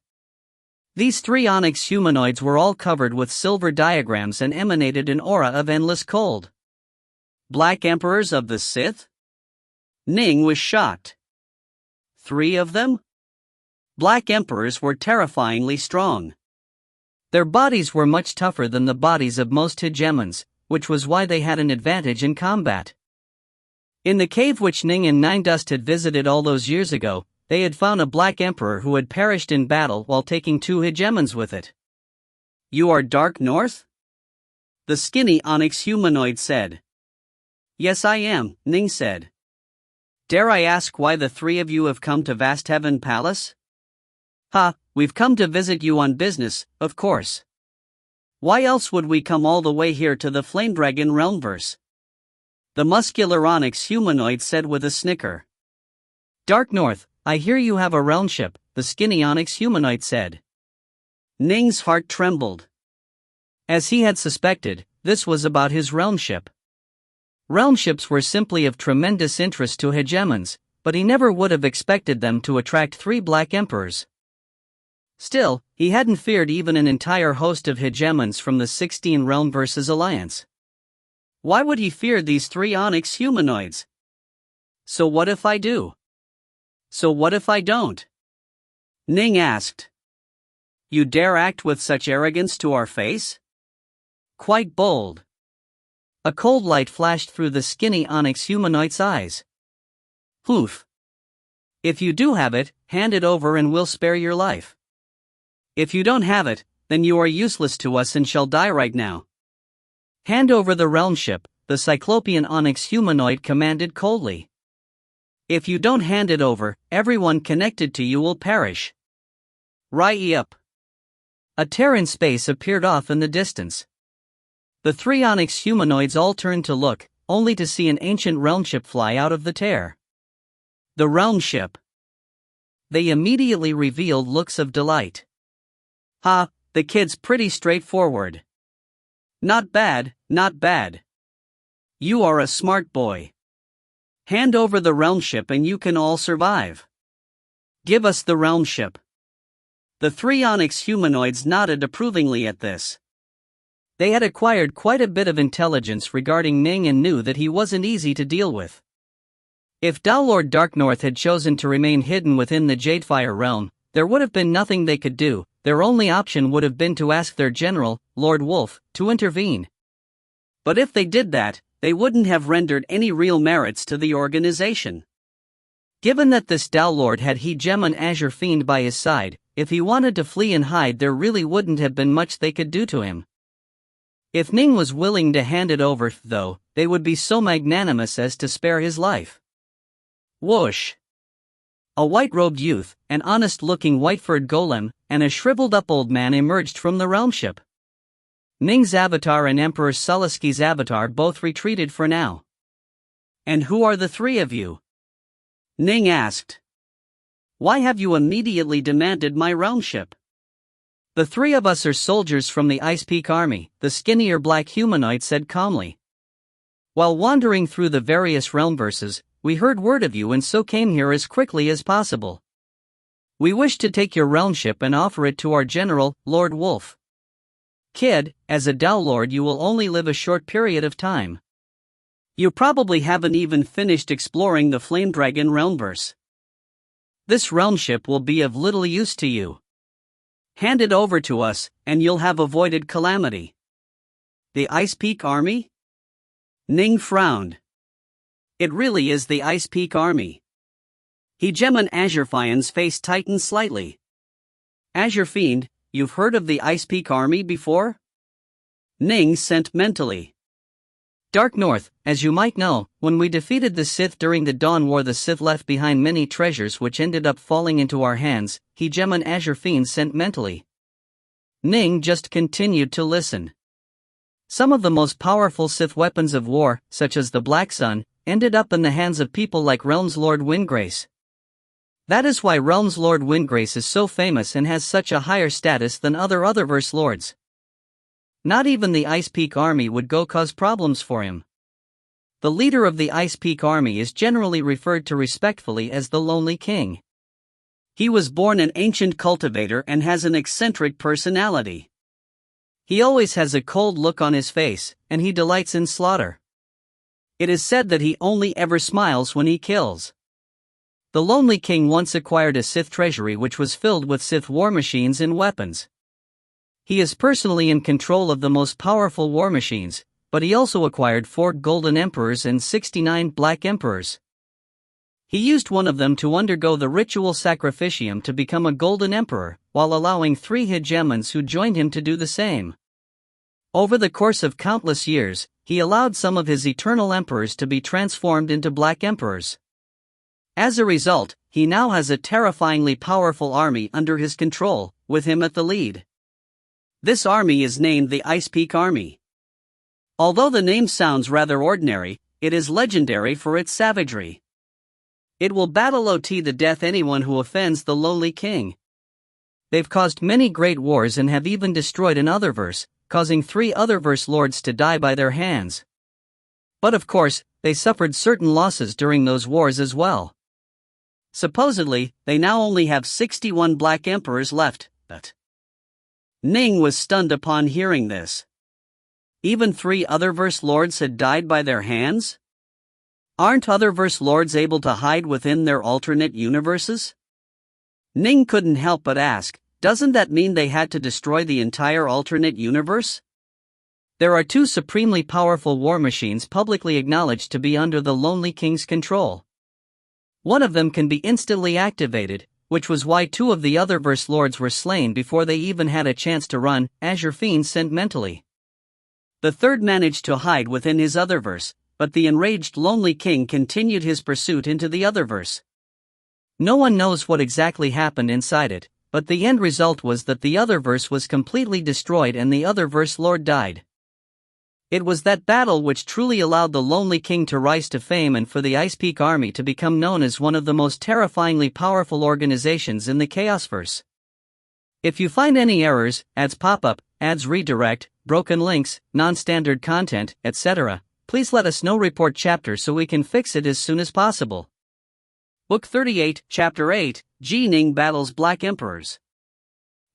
These three onyx humanoids were all covered with silver diagrams and emanated an aura of endless cold. Black Emperors of the Sith? Ning was shocked. 3 of them? Black Emperors were terrifyingly strong. Their bodies were much tougher than the bodies of most hegemons, which was why they had an advantage in combat. In the cave which Ning and Nine Dust had visited all those years ago, they had found a Black Emperor who had perished in battle while taking 2 hegemons with it. "You are Dark North?" the skinny onyx humanoid said. "Yes, I am," Ning said. "Dare I ask why the 3 of you have come to Vast Heaven Palace?" "Ha, we've come to visit you on business, of course. Why else would we come all the way here to the Flame Dragon Realmverse?" the muscular onyx humanoid said with a snicker. "Dark North, I hear you have a realm ship," the skinny onyx humanoid said. Ning's heart trembled. As he had suspected, this was about his realm ship. Realm ships were simply of tremendous interest to hegemons, but he never would have expected them to attract 3 Black Emperors. Still, he hadn't feared even an entire host of hegemons from the 16 Realm versus Alliance. Why would he fear these 3 onyx humanoids? So what if I do? So what if I don't? Ning asked. You dare act with such arrogance to our face? Quite bold. A cold light flashed through the skinny onyx humanoid's eyes. Poof. If you do have it, hand it over and we'll spare your life. If you don't have it, then you are useless to us and shall die right now. Hand over the realm ship, the cyclopean onyx humanoid commanded coldly. If you don't hand it over, everyone connected to you will perish. Up. A tear in space appeared off in the distance. The 3 onyx humanoids all turned to look, only to see an ancient realm ship fly out of the tear. The realm ship. They immediately revealed looks of delight. Ha, the kid's pretty straightforward. Not bad, not bad. You are a smart boy. Hand over the realm ship and you can all survive. Give us the realm ship. The 3 onyx humanoids nodded approvingly at this. They had acquired quite a bit of intelligence regarding Ning and knew that he wasn't easy to deal with. If Lord Dark North had chosen to remain hidden within the Jadefire realm, there would have been nothing they could do. Their only option would have been to ask their general, Lord Wolf, to intervene. But if they did that, they wouldn't have rendered any real merits to the organization. Given that this Lord had hegemon Azure Fiend by his side, if he wanted to flee and hide there really wouldn't have been much they could do to him. If Ning was willing to hand it over, though, they would be so magnanimous as to spare his life. Whoosh! A white-robed youth, an honest-looking white-furred golem, and a shriveled-up old man emerged from the realm ship. Ning's avatar and Emperor Sulliski's avatar both retreated for now. And who are the 3 of you? Ning asked. Why have you immediately demanded my realm ship? The 3 of us are soldiers from the Ice Peak Army, the skinnier black humanoid said calmly. While wandering through the various realm verses, we heard word of you and so came here as quickly as possible. We wish to take your realm ship and offer it to our general, Lord Wolf. Kid, as a Lord you will only live a short period of time. You probably haven't even finished exploring the Flame Dragon Realmverse. This realm ship will be of little use to you. Hand it over to us, and you'll have avoided calamity. The Ice Peak Army? Ning frowned. It really is the Ice Peak army. Hegemon Azure Fiend's face tightened slightly. Azure Fiend, you've heard of the Ice Peak army before? Ning sent mentally. Dark North, as you might know, when we defeated the Sith during the Dawn War, the Sith left behind many treasures which ended up falling into our hands, Hegemon Azure Fiend sent mentally. Ning just continued to listen. Some of the most powerful Sith weapons of war, such as the Black Sun, ended up in the hands of people like Realms Lord Windgrace. That is why Realms Lord Windgrace is so famous and has such a higher status than other Otherverse lords. Not even the Ice Peak army would go cause problems for him. The leader of the Ice Peak army is generally referred to respectfully as the Lonely King. He was born an ancient cultivator and has an eccentric personality. He always has a cold look on his face, and he delights in slaughter. It is said that he only ever smiles when he kills. The Lonely King once acquired a Sith treasury which was filled with Sith war machines and weapons. He is personally in control of the most powerful war machines, but he also acquired 4 Golden Emperors and 69 Black Emperors. He used one of them to undergo the ritual sacrificium to become a Golden Emperor, while allowing 3 hegemons who joined him to do the same. Over the course of countless years, he allowed some of his Eternal Emperors to be transformed into Black Emperors. As a result, he now has a terrifyingly powerful army under his control, with him at the lead. This army is named the Ice Peak Army. Although the name sounds rather ordinary, it is legendary for its savagery. It will battle to the death anyone who offends the Lonely King. They've caused many great wars and have even destroyed an Otherverse, causing 3 Otherverse lords to die by their hands. But of course, they suffered certain losses during those wars as well. Supposedly, they now only have 61 Black Emperors left, but Ning was stunned upon hearing this. Even 3 Otherverse lords had died by their hands? Aren't Otherverse lords able to hide within their alternate universes? Ning couldn't help but ask, doesn't that mean they had to destroy the entire alternate universe? There are 2 supremely powerful war machines publicly acknowledged to be under the Lonely King's control. One of them can be instantly activated, which was why 2 of the Otherverse lords were slain before they even had a chance to run, Azure Fiend sent mentally. The third managed to hide within his Otherverse, but the enraged Lonely King continued his pursuit into the Otherverse. No one knows what exactly happened inside it, but the end result was that the Otherverse was completely destroyed and the Otherverse lord died. It was that battle which truly allowed the Lonely King to rise to fame and for the Ice Peak army to become known as one of the most terrifyingly powerful organizations in the Chaosverse. If you find any errors, ads pop up, ads redirect, broken links, non-standard content, etc., please let us know. Report chapter so we can fix it as soon as possible. Book 38, Chapter 8, Ning battles Black Emperors.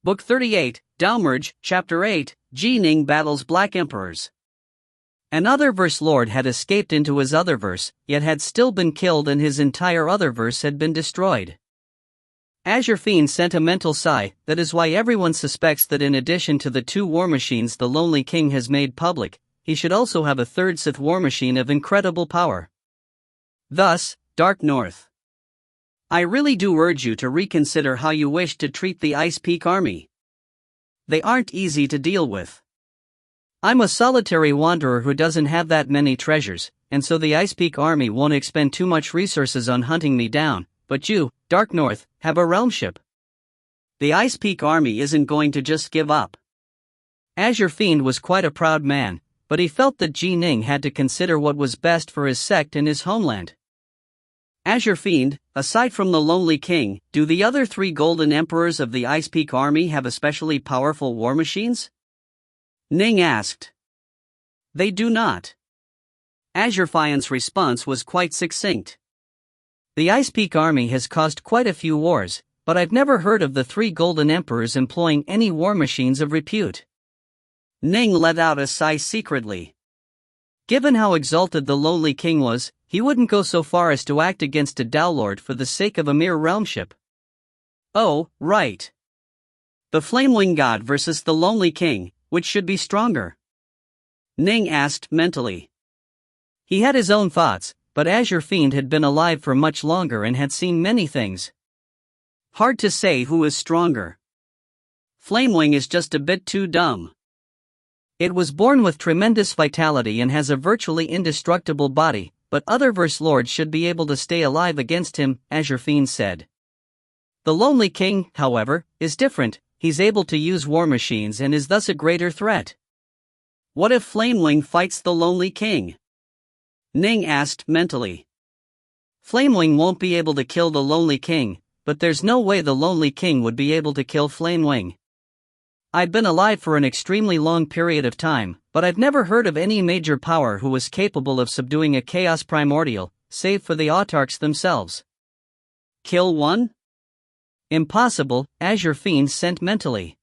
Book 38, Downmerge, Chapter 8, Ning battles Black Emperors. An Otherverse lord had escaped into his Otherverse, yet had still been killed and his entire Otherverse had been destroyed. Azure Fiend sent a mental sigh. That is why everyone suspects that in addition to the 2 war machines the Lonely King has made public, he should also have a 3rd Sith war machine of incredible power. Thus, Dark North. I really do urge you to reconsider how you wish to treat the Ice Peak army. They aren't easy to deal with. I'm a solitary wanderer who doesn't have that many treasures, and so the Ice Peak army won't expend too much resources on hunting me down, but you, Dark North, have a realmship. The Ice Peak army isn't going to just give up. Azure Fiend was quite a proud man, but he felt that Ning had to consider what was best for his sect and his homeland. Azure Fiend, aside from the Lonely King, do the other 3 Golden Emperors of the Ice Peak army have especially powerful war machines? Ning asked. They do not. Azure Fiend's response was quite succinct. The Ice Peak army has caused quite a few wars, but I've never heard of the 3 Golden Emperors employing any war machines of repute. Ning let out a sigh secretly. Given how exalted the Lonely King was, he wouldn't go so far as to act against a Dowlord for the sake of a mere realmship. Oh, right. The Flamewing God versus the Lonely King, which should be stronger? Ning asked mentally. He had his own thoughts, but Azure Fiend had been alive for much longer and had seen many things. Hard to say who is stronger. Flamewing is just a bit too dumb. It was born with tremendous vitality and has a virtually indestructible body, but other verse lords should be able to stay alive against him, Azure Fiend said. The Lonely King, however, is different. He's able to use war machines and is thus a greater threat. What if Flamewing fights the Lonely King? Ning asked mentally. Flamewing won't be able to kill the Lonely King, but there's no way the Lonely King would be able to kill Flamewing. I've been alive for an extremely long period of time, but I've never heard of any major power who was capable of subduing a chaos primordial, save for the autarchs themselves. Kill one? Impossible, Azure Fiend sent mentally.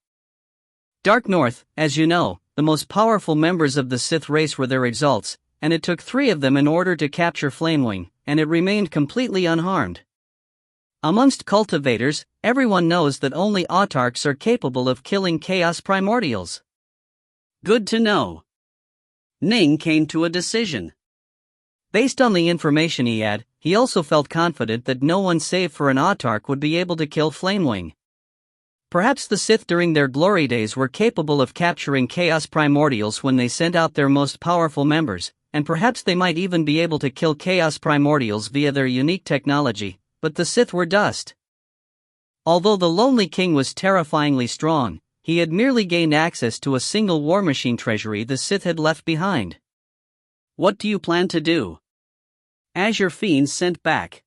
Dark North, as you know, the most powerful members of the Sith race were their exalts, and it took 3 of them in order to capture Flamewing, and it remained completely unharmed. Amongst cultivators, everyone knows that only autarchs are capable of killing chaos primordials. Good to know. Ning came to a decision. Based on the information he had, he also felt confident that no one save for an autarch would be able to kill Flamewing. Perhaps the Sith during their glory days were capable of capturing chaos primordials when they sent out their most powerful members, and perhaps they might even be able to kill chaos primordials via their unique technology, but the Sith were dust. Although the Lonely King was terrifyingly strong, he had merely gained access to a single war machine treasury the Sith had left behind. What do you plan to do? Azure Fiend sent back.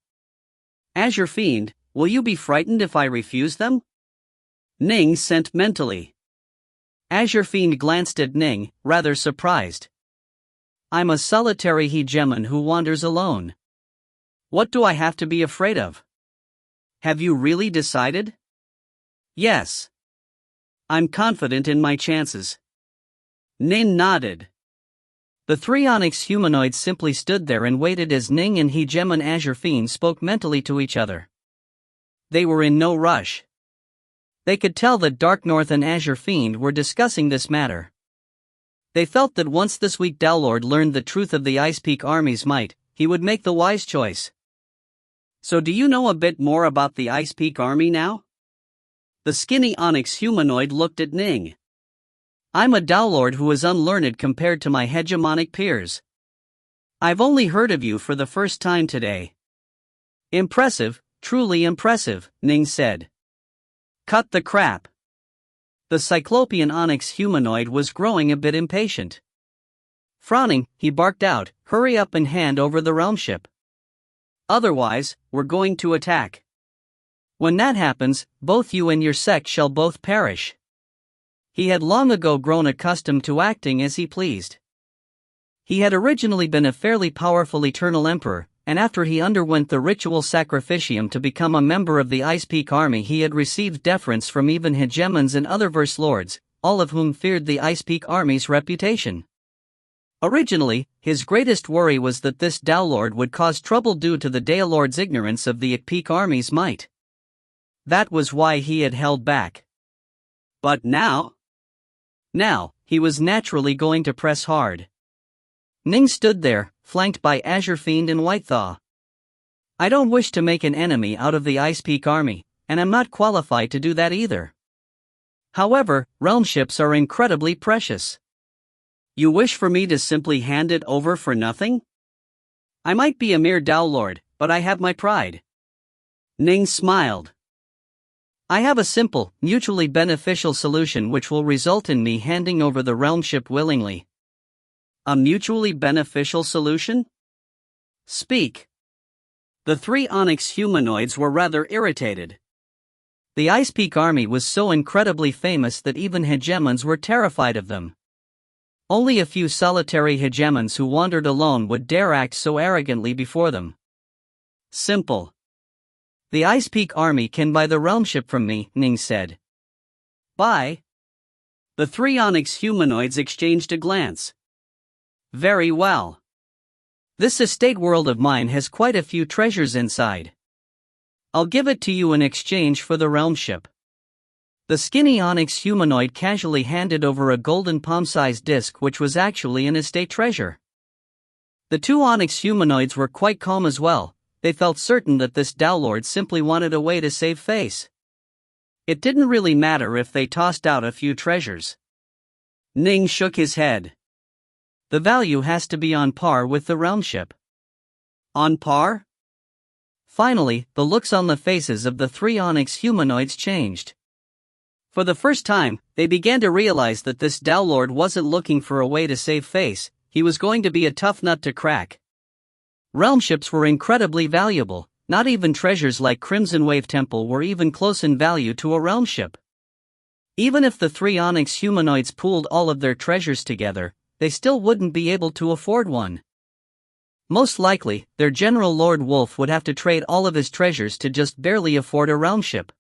Azure Fiend, will you be frightened if I refuse them? Ning sent mentally. Azure Fiend glanced at Ning, rather surprised. I'm a solitary hegemon who wanders alone. What do I have to be afraid of? Have you really decided? Yes. I'm confident in my chances. Ning nodded. The 3 Onyx humanoids simply stood there and waited as Ning and hegemon Azure Fiend spoke mentally to each other. They were in no rush. They could tell that Dark North and Azure Fiend were discussing this matter. They felt that once this weak Dowlord learned the truth of the Ice Peak Army's might, he would make the wise choice. So do you know a bit more about the Ice Peak Army now? The skinny Onyx humanoid looked at Ning. I'm a Dowlord who is unlearned compared to my hegemonic peers. I've only heard of you for the first time today. Impressive, truly impressive, Ning said. Cut the crap. The Cyclopean Onyx humanoid was growing a bit impatient. Frowning, he barked out, hurry up and hand over the realm ship. Otherwise, we're going to attack. When that happens, both you and your sect shall both perish. He had long ago grown accustomed to acting as he pleased. He had originally been a fairly powerful Eternal Emperor, and after he underwent the ritual sacrificium to become a member of the Ice Peak Army, he had received deference from even hegemons and other verse lords, all of whom feared the Ice Peak Army's reputation. Originally, his greatest worry was that this Dowlord would cause trouble due to the Daelord's ignorance of the Peak Army's might. That was why he had held back. But now, he was naturally going to press hard. Ning stood there, flanked by Azure Fiend and Whitethaw. I don't wish to make an enemy out of the Ice Peak Army, and I'm not qualified to do that either. However, realm ships are incredibly precious. You wish for me to simply hand it over for nothing? I might be a mere Dowlord, but I have my pride. Ning smiled. I have a simple, mutually beneficial solution which will result in me handing over the realm ship willingly. A mutually beneficial solution? Speak. The 3 Onyx humanoids were rather irritated. The Ice Peak Army was so incredibly famous that even hegemons were terrified of them. Only a few solitary hegemons who wandered alone would dare act so arrogantly before them. Simple. The Ice Peak Army can buy the realm ship from me, Ning said. Buy? The 3 Onyx humanoids exchanged a glance. Very well. This estate world of mine has quite a few treasures inside. I'll give it to you in exchange for the realm ship. The skinny Onyx humanoid casually handed over a golden palm-sized disc which was actually an estate treasure. The two Onyx humanoids were quite calm as well. They felt certain that this Dowlord simply wanted a way to save face. It didn't really matter if they tossed out a few treasures. Ning shook his head. The value has to be on par with the realmship. On par? Finally, the looks on the faces of the three Onyx humanoids changed. For the first time, they began to realize that this Dowlord wasn't looking for a way to save face. He was going to be a tough nut to crack. Realmships were incredibly valuable. Not even treasures like Crimson Wave Temple were even close in value to a realmship. Even if the three Onyx humanoids pooled all of their treasures together, they still wouldn't be able to afford one. Most likely, their General Lord Wolf would have to trade all of his treasures to just barely afford a realmship.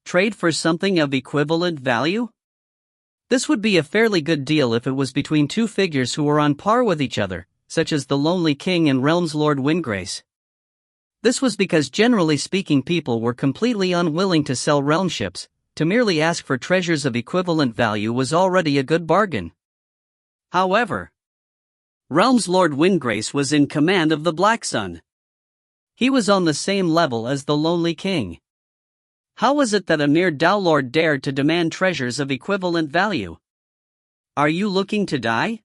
Trade for something of equivalent value? This would be a fairly good deal if it was between two figures who were on par with each other, such as the Lonely King and Realms Lord Windgrace. This was because generally speaking people were completely unwilling to sell realmships. To merely ask for treasures of equivalent value was already a good bargain. However, Realms Lord Windgrace was in command of the Black Sun. He was on the same level as the Lonely King. How was it that a mere Dowlord dared to demand treasures of equivalent value? Are you looking to die?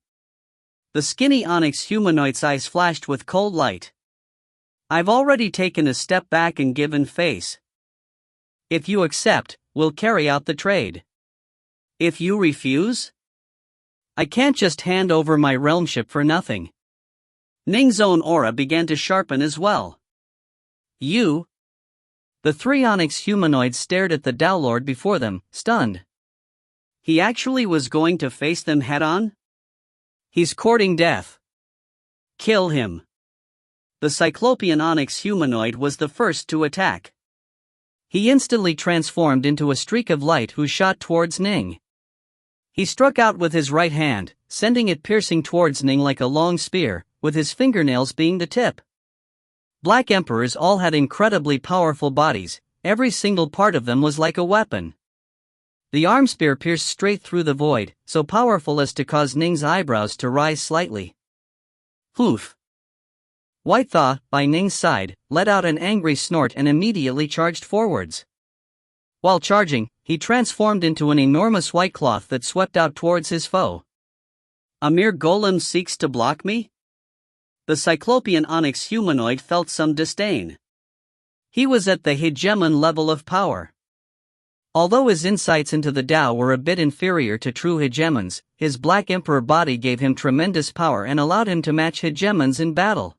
The skinny Onyx humanoid's eyes flashed with cold light. I've already taken a step back and given face. If you accept, we'll carry out the trade. If you refuse? I can't just hand over my realmship for nothing. Ning's own aura began to sharpen as well. You? The three Onyx humanoids stared at the Dowlord before them, stunned. He actually was going to face them head-on? He's courting death. Kill him. The Cyclopean Onyx humanoid was the first to attack. He instantly transformed into a streak of light who shot towards Ning. He struck out with his right hand, sending it piercing towards Ning like a long spear, with his fingernails being the tip. Black Emperors all had incredibly powerful bodies. Every single part of them was like a weapon. The arm spear pierced straight through the void, so powerful as to cause Ning's eyebrows to rise slightly. Hoof! White Thaw, by Ning's side, let out an angry snort and immediately charged forwards. While charging, he transformed into an enormous white cloth that swept out towards his foe. A mere golem seeks to block me? The Cyclopean Onyx humanoid felt some disdain. He was at the hegemon level of power. Although his insights into the Tao were a bit inferior to true hegemons, his Black Emperor body gave him tremendous power and allowed him to match hegemons in battle.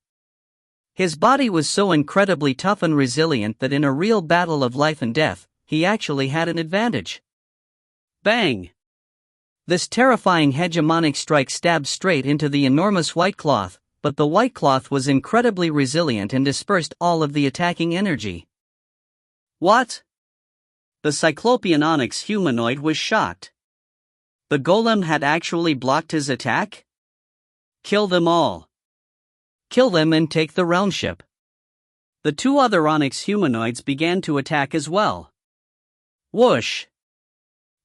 His body was so incredibly tough and resilient that in a real battle of life and death, he actually had an advantage. Bang! This terrifying hegemonic strike stabbed straight into the enormous white cloth, but the white cloth was incredibly resilient and dispersed all of the attacking energy. What? The Cyclopean Onyx humanoid was shocked. The golem had actually blocked his attack? Kill them all. Kill them and take the realmship. The two other Onyx humanoids began to attack as well. Whoosh!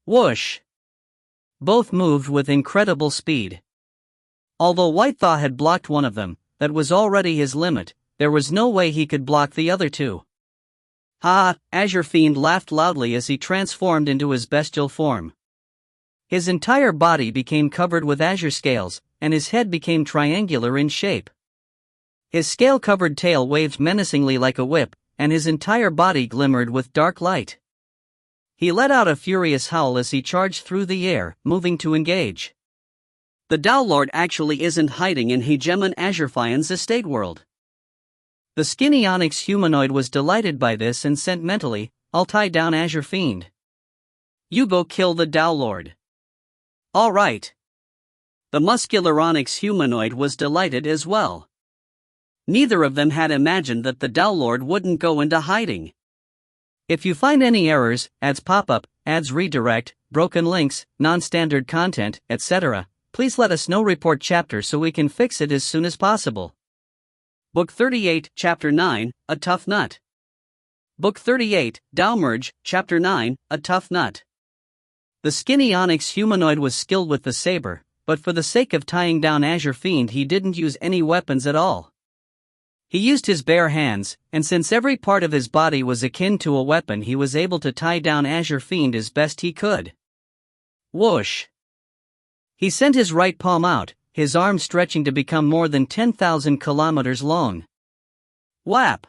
Whoosh! Both moved with incredible speed. Although White Thaw had blocked one of them, that was already his limit. There was no way he could block the other two. Ha! Azure Fiend laughed loudly as he transformed into his bestial form. His entire body became covered with azure scales, and his head became triangular in shape. His scale-covered tail waved menacingly like a whip, and his entire body glimmered with dark light. He let out a furious howl as he charged through the air, moving to engage. The Dowlord actually isn't hiding in Hegemon Azurephian's estate world. The skinny Onyx humanoid was delighted by this and sent mentally, I'll tie down Azure Fiend. You go kill the Dowlord. Alright. The muscular Onyx humanoid was delighted as well. Neither of them had imagined that the Dowlord wouldn't go into hiding. If you find any errors, ads pop up, ads redirect, broken links, non-standard content, etc., please let us know. Report chapter so we can fix it as soon as possible. Book 38, Chapter 9, A Tough Nut. Book 38, Dowmerge, Chapter 9, A Tough Nut. The skinny Onyx humanoid was skilled with the saber, but for the sake of tying down Azure Fiend he didn't use any weapons at all. He used his bare hands, and since every part of his body was akin to a weapon he was able to tie down Azure Fiend as best he could. Whoosh! He sent his right palm out, his arm stretching to become more than 10,000 kilometers long. Whap!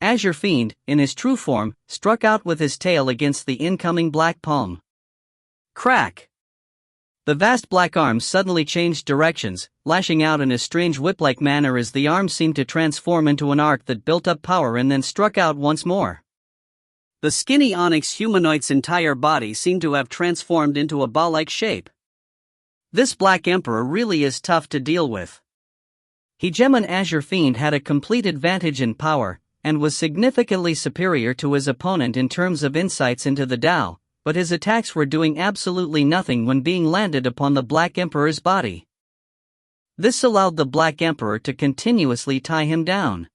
Azure Fiend, in his true form, struck out with his tail against the incoming black palm. Crack! The vast black arm suddenly changed directions, lashing out in a strange whip-like manner as the arm seemed to transform into an arc that built up power and then struck out once more. The skinny onyx humanoid's entire body seemed to have transformed into a ball-like shape. This Black Emperor really is tough to deal with. Hegemon Azure Fiend had a complete advantage in power, and was significantly superior to his opponent in terms of insights into the Tao, but his attacks were doing absolutely nothing when being landed upon the Black Emperor's body. This allowed the Black Emperor to continuously tie him down.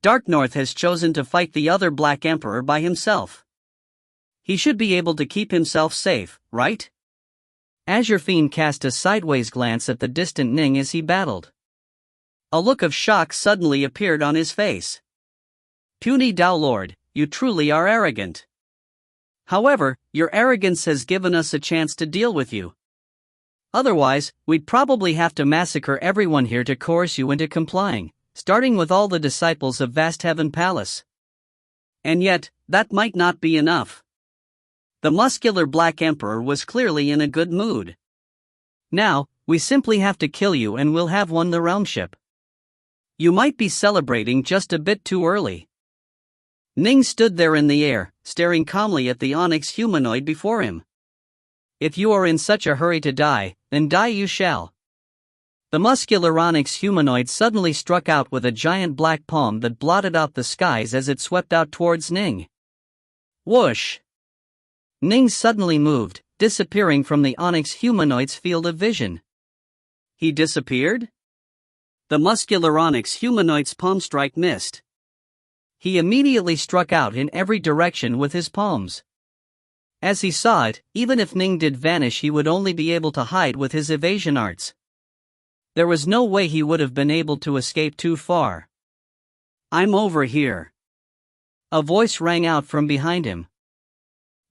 Dark North has chosen to fight the other Black Emperor by himself. He should be able to keep himself safe, right? Azure Fiend cast a sideways glance at the distant Ning as he battled. A look of shock suddenly appeared on his face. Puny Tao Lord, you truly are arrogant. However, your arrogance has given us a chance to deal with you. Otherwise, we'd probably have to massacre everyone here to coerce you into complying, starting with all the disciples of Vast Heaven Palace. And yet, that might not be enough. The muscular Black Emperor was clearly in a good mood. Now, we simply have to kill you and we'll have won the realmship. You might be celebrating just a bit too early. Ning stood there in the air, staring calmly at the onyx humanoid before him. If you are in such a hurry to die, then die you shall. The muscular onyx humanoid suddenly struck out with a giant black palm that blotted out the skies as it swept out towards Ning. Whoosh! Ning suddenly moved, disappearing from the onyx humanoid's field of vision. He disappeared? The muscular onyx humanoid's palm strike missed. He immediately struck out in every direction with his palms. As he saw it, even if Ning did vanish he would only be able to hide with his evasion arts. There was no way he would have been able to escape too far. I'm over here. A voice rang out from behind him.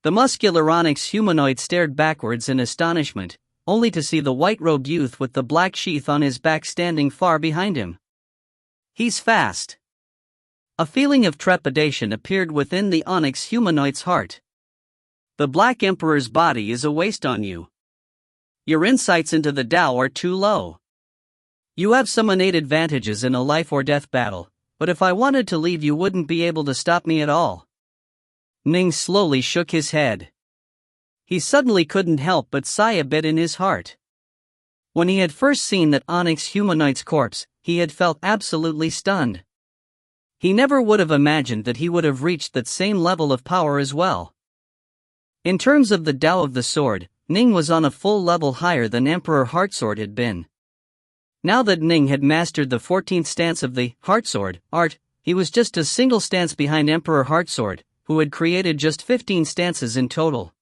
The muscular onyx humanoid stared backwards in astonishment, only to see the white-robed youth with the black sheath on his back standing far behind him. He's fast. A feeling of trepidation appeared within the onyx humanoid's heart. The Black Emperor's body is a waste on you. Your insights into the Tao are too low. You have some innate advantages in a life-or-death battle, but if I wanted to leave you wouldn't be able to stop me at all. Ning slowly shook his head. He suddenly couldn't help but sigh a bit in his heart. When he had first seen that onyx humanoid's corpse, he had felt absolutely stunned. He never would have imagined that he would have reached that same level of power as well. In terms of the Tao of the sword, Ning was on a full level higher than Emperor Heartsword had been. Now that Ning had mastered the 14th stance of the Heartsword art, he was just a single stance behind Emperor Heartsword, who had created just 15 stances in total.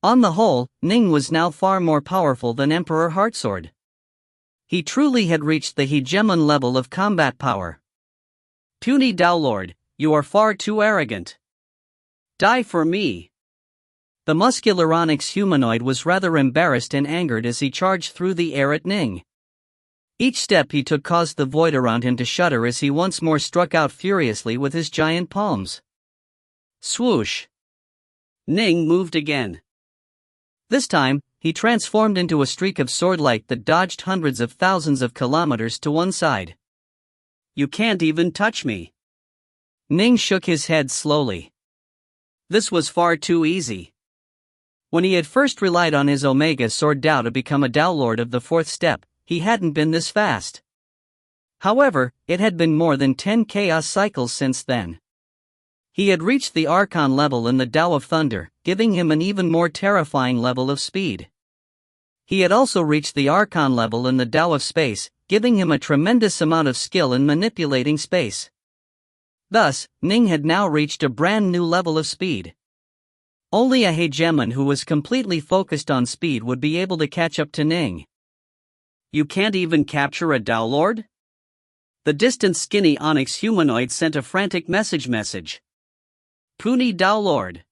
On the whole, Ning was now far more powerful than Emperor Heartsword. He truly had reached the hegemon level of combat power. Puny Tao Lord, you are far too arrogant. Die for me. The muscular onyx humanoid was rather embarrassed and angered as he charged through the air at Ning. Each step he took caused the void around him to shudder as he once more struck out furiously with his giant palms. Swoosh! Ning moved again. This time, he transformed into a streak of swordlight that dodged hundreds of thousands of kilometers to one side. You can't even touch me. Ning shook his head slowly. This was far too easy. When he had first relied on his Omega Sword Tao to become a Tao Lord of the 4th step, he hadn't been this fast. However, it had been more than 10 chaos cycles since then. He had reached the Archon level in the Tao of Thunder, giving him an even more terrifying level of speed. He had also reached the Archon level in the Tao of Space, giving him a tremendous amount of skill in manipulating space. Thus, Ning had now reached a brand new level of speed. Only a hegemon who was completely focused on speed would be able to catch up to Ning. You can't even capture a Dao Lord? The distant skinny onyx humanoid sent a frantic message. Puny Dao Lord.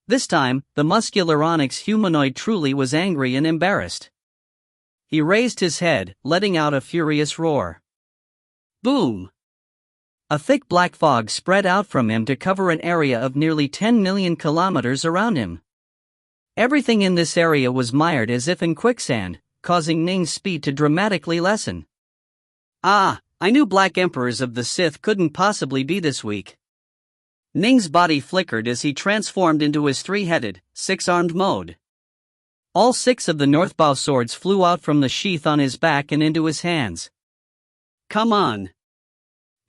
This time, the muscular onyx humanoid truly was angry and embarrassed. He raised his head, letting out a furious roar. Boom! A thick black fog spread out from him to cover an area of nearly 10 million kilometers around him. Everything in this area was mired as if in quicksand, causing Ning's speed to dramatically lessen. Ah, I knew Black Emperors of the Sith couldn't possibly be this weak. Ning's body flickered as he transformed into his three-headed, six-armed mode. All 6 of the Northbow swords flew out from the sheath on his back and into his hands. Come on.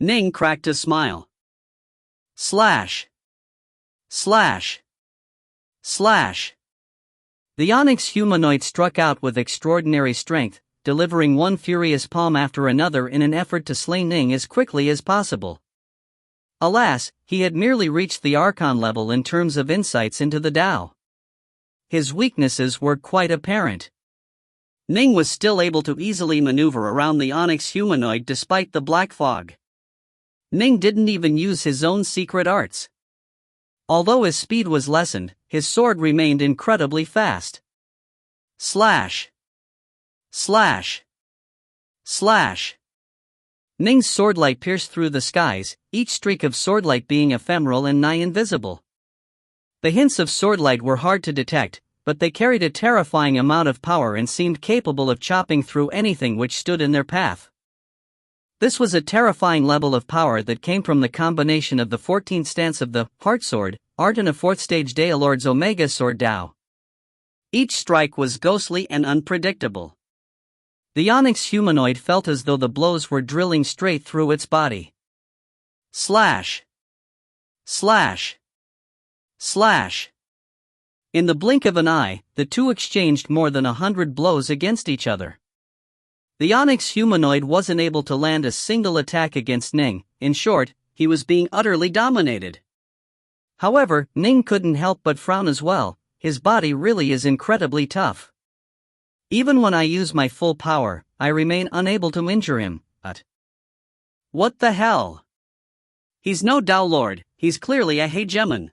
Ning cracked a smile. Slash. Slash. Slash. The onyx humanoid struck out with extraordinary strength, delivering one furious palm after another in an effort to slay Ning as quickly as possible. Alas, he had merely reached the Archon level in terms of insights into the Tao. His weaknesses were quite apparent. Ning was still able to easily maneuver around the onyx humanoid despite the black fog. Ning didn't even use his own secret arts. Although his speed was lessened, his sword remained incredibly fast. Slash. Slash. Slash. Ning's swordlight pierced through the skies, each streak of swordlight being ephemeral and nigh invisible. The hints of swordlight were hard to detect, but they carried a terrifying amount of power and seemed capable of chopping through anything which stood in their path. This was a terrifying level of power that came from the combination of the 14th stance of the Heart Sword, Art and a 4th stage Daolord's Omega Sword Tao. Each strike was ghostly and unpredictable. The onyx humanoid felt as though the blows were drilling straight through its body. Slash. Slash. Slash. In the blink of an eye, the two exchanged more than 100 blows against each other. The onyx humanoid wasn't able to land a single attack against Ning. In short, he was being utterly dominated. However, Ning couldn't help but frown as well. His body really is incredibly tough. Even when I use my full power, I remain unable to injure him. But what the hell? He's no Dao Lord, he's clearly a hegemon.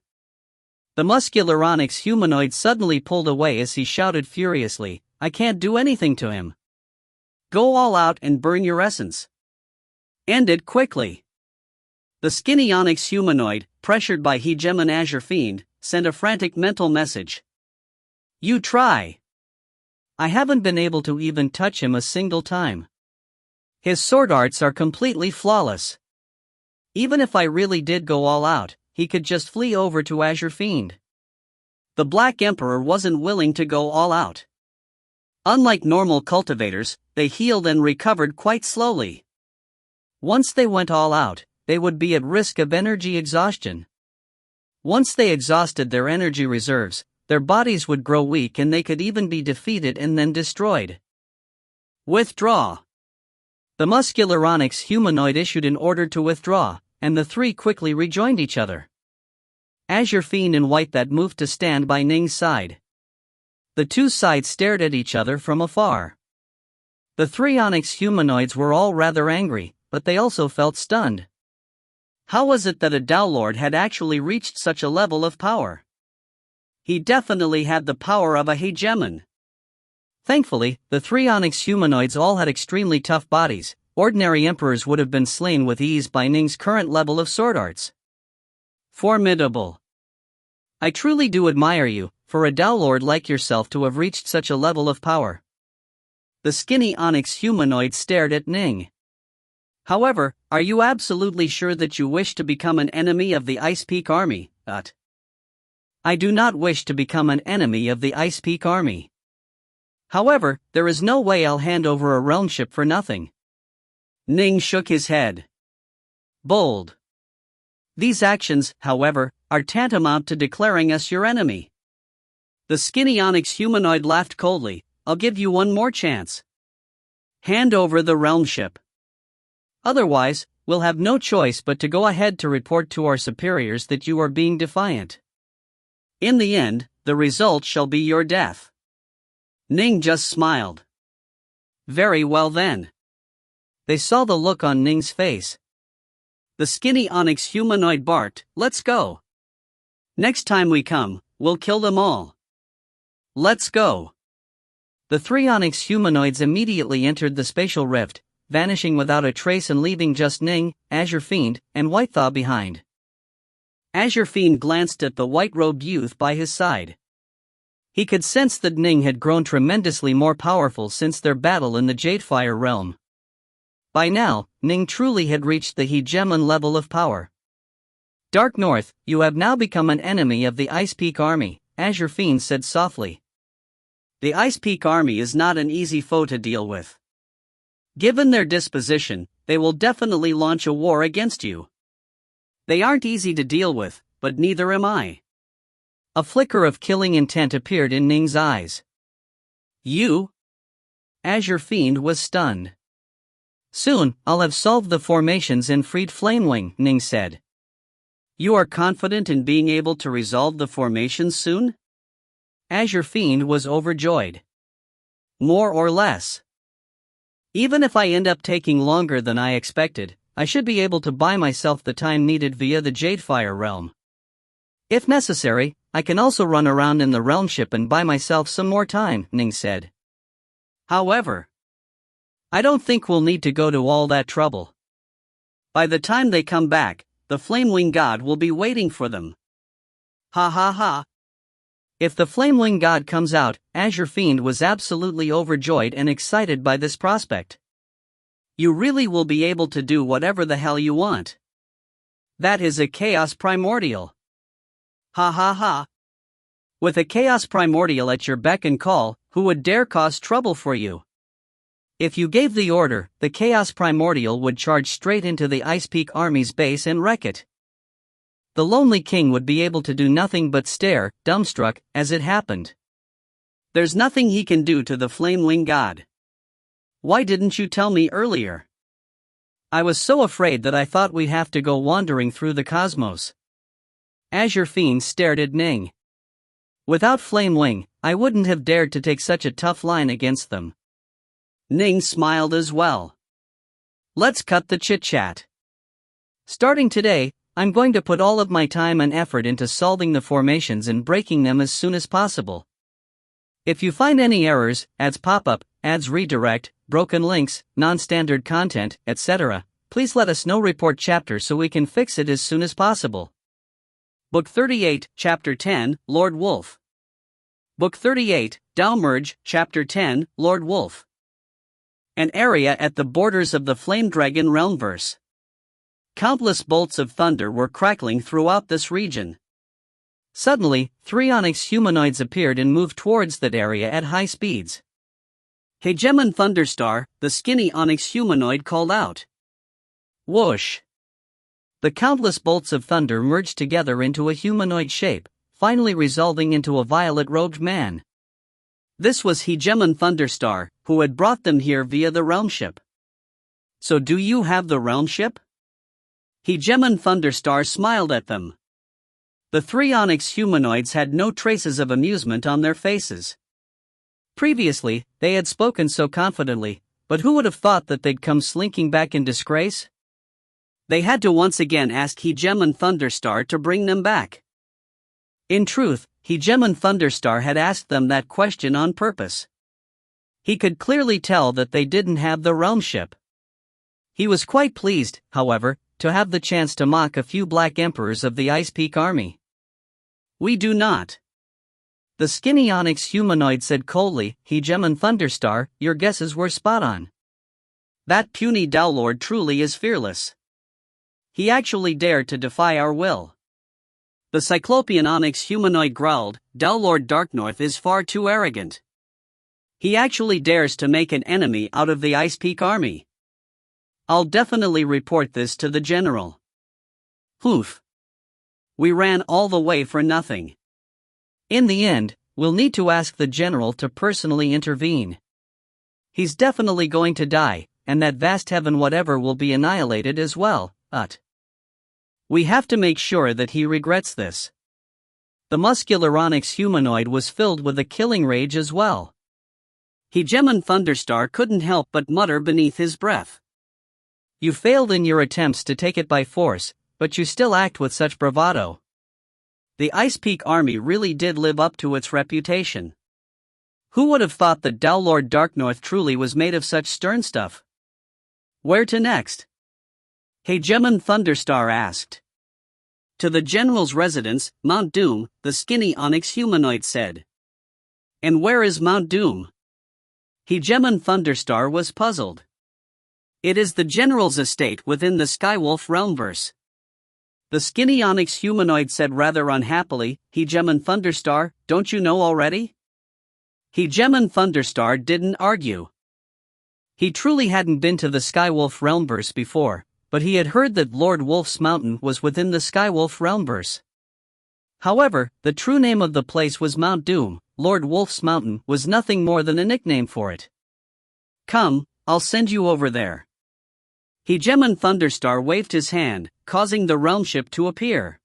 The muscular onyx humanoid suddenly pulled away as he shouted furiously, I can't do anything to him. Go all out and burn your essence. End it quickly. The skinny onyx humanoid, pressured by hegemon Azure Fiend, sent a frantic mental message. You try. I haven't been able to even touch him a single time. His sword arts are completely flawless. Even if I really did go all out, he could just flee over to Azure Fiend. The Black Emperor wasn't willing to go all out. Unlike normal cultivators, they healed and recovered quite slowly. Once they went all out, they would be at risk of energy exhaustion. Once they exhausted their energy reserves, their bodies would grow weak and they could even be defeated and then destroyed. Withdraw. The muscular onyx humanoid issued an order to withdraw, and the three quickly rejoined each other. Azure Fiend and White that moved to stand by Ning's side. The two sides stared at each other from afar. The three onyx humanoids were all rather angry, but they also felt stunned. How was it that a Dao Lord had actually reached such a level of power? He definitely had the power of a hegemon. Thankfully, the three onyx humanoids all had extremely tough bodies. Ordinary emperors would have been slain with ease by Ning's current level of sword arts. Formidable. I truly do admire you, for a Dao Lord like yourself to have reached such a level of power. The skinny onyx humanoid stared at Ning. However, are you absolutely sure that you wish to become an enemy of the Ice Peak Army? I do not wish to become an enemy of the Ice Peak Army. However, there is no way I'll hand over a realmship for nothing. Ning shook his head. Bold. These actions, however, are tantamount to declaring us your enemy. The skinny onyx humanoid laughed coldly. I'll give you one more chance. Hand over the realmship. Otherwise, we'll have no choice but to go ahead to report to our superiors that you are being defiant. In the end, the result shall be your death. Ning just smiled. Very well then. They saw the look on Ning's face. The skinny onyx humanoid barked, "Let's go. Next time we come, we'll kill them all. Let's go." The three onyx humanoids immediately entered the spatial rift, vanishing without a trace and leaving just Ning, Azure Fiend, and Whitethaw behind. Azure Fiend glanced at the white-robed youth by his side. He could sense that Ning had grown tremendously more powerful since their battle in the Jadefire realm. By now, Ning truly had reached the hegemon level of power. "Dark North, you have now become an enemy of the Ice Peak army," Azure Fiend said softly. "The Ice Peak army is not an easy foe to deal with. Given their disposition, they will definitely launch a war against you. They aren't easy to deal with, but neither am I." A flicker of killing intent appeared in Ning's eyes. "You?" Azure Fiend was stunned. "Soon, I'll have solved the formations and freed Flamewing," Ning said. "You are confident in being able to resolve the formations soon?" Azure Fiend was overjoyed. "More or less. Even if I end up taking longer than I expected, I should be able to buy myself the time needed via the Jadefire realm. If necessary, I can also run around in the realm ship and buy myself some more time," Ning said. "However, I don't think we'll need to go to all that trouble. By the time they come back, the Flamewing God will be waiting for them." Ha ha ha. If the Flamewing God comes out, Azure Fiend was absolutely overjoyed and excited by this prospect. "You really will be able to do whatever the hell you want. That is a Chaos Primordial. Ha ha ha. With a Chaos Primordial at your beck and call, who would dare cause trouble for you? If you gave the order, the Chaos Primordial would charge straight into the Ice Peak army's base and wreck it. The Lonely King would be able to do nothing but stare, dumbstruck, as it happened. There's nothing he can do to the Flamewing God. Why didn't you tell me earlier? I was so afraid that I thought we'd have to go wandering through the cosmos." Azure Fiend stared at Ning. "Without Flamewing, I wouldn't have dared to take such a tough line against them." Ning smiled as well. "Let's cut the chit-chat. Starting today, I'm going to put all of my time and effort into solving the formations and breaking them as soon as possible. If you find any errors, ads pop up, ads redirect, broken links, non-standard content, etc., please let us know. Report chapter so we can fix it as soon as possible." Book 38, Chapter 10, Lord Wolf. Book 38, Downmerge, Chapter 10, Lord Wolf. An area at the borders of the Flame Dragon Realmverse. Countless bolts of thunder were crackling throughout this region. Suddenly, three onyx humanoids appeared and moved towards that area at high speeds. "Hegemon Thunderstar," the skinny onyx humanoid called out. Whoosh! The countless bolts of thunder merged together into a humanoid shape, finally resolving into a violet-robed man. This was Hegemon Thunderstar, who had brought them here via the realm ship. "So do you have the realm ship?" Hegemon Thunderstar smiled at them. The three onyx humanoids had no traces of amusement on their faces. Previously, they had spoken so confidently, but who would have thought that they'd come slinking back in disgrace? They had to once again ask Hegemon Thunderstar to bring them back. In truth, Hegemon Thunderstar had asked them that question on purpose. He could clearly tell that they didn't have the realm ship. He was quite pleased, however, to have the chance to mock a few Black Emperors of the Ice Peak army. "We do not." The skinny onyx humanoid said coldly. "Hegemon Thunderstar, your guesses were spot on. That puny Dowlord truly is fearless. He actually dared to defy our will." The Cyclopean onyx humanoid growled, "Dowlord Darknorth is far too arrogant. He actually dares to make an enemy out of the Ice Peak army. I'll definitely report this to the general." Poof. We ran all the way for nothing. In the end, we'll need to ask the general to personally intervene. He's definitely going to die, and that vast heaven whatever will be annihilated as well, We have to make sure that he regrets this. The muscular onyx humanoid was filled with a killing rage as well. Hegemon Thunderstar couldn't help but mutter beneath his breath. You failed in your attempts to take it by force, but you still act with such bravado. The Ice Peak army really did live up to its reputation. Who would have thought that Lord Darknorth truly was made of such stern stuff? Where to next? Hegemon Thunderstar asked. To the general's residence, Mount Doom, the skinny onyx humanoid said. And where is Mount Doom? Hegemon Thunderstar was puzzled. It is the general's estate within the Skywolf realmverse. The skinny onyx humanoid said rather unhappily. Hegemon Thunderstar, don't you know already? Hegemon Thunderstar didn't argue. He truly hadn't been to the Skywolf realmverse before, but he had heard that Lord Wolf's mountain was within the Skywolf realmverse. However, the true name of the place was Mount Doom. Lord Wolf's mountain was nothing more than a nickname for it. Come, I'll send you over there. Hegemon Thunderstar waved his hand, causing the realm ship to appear.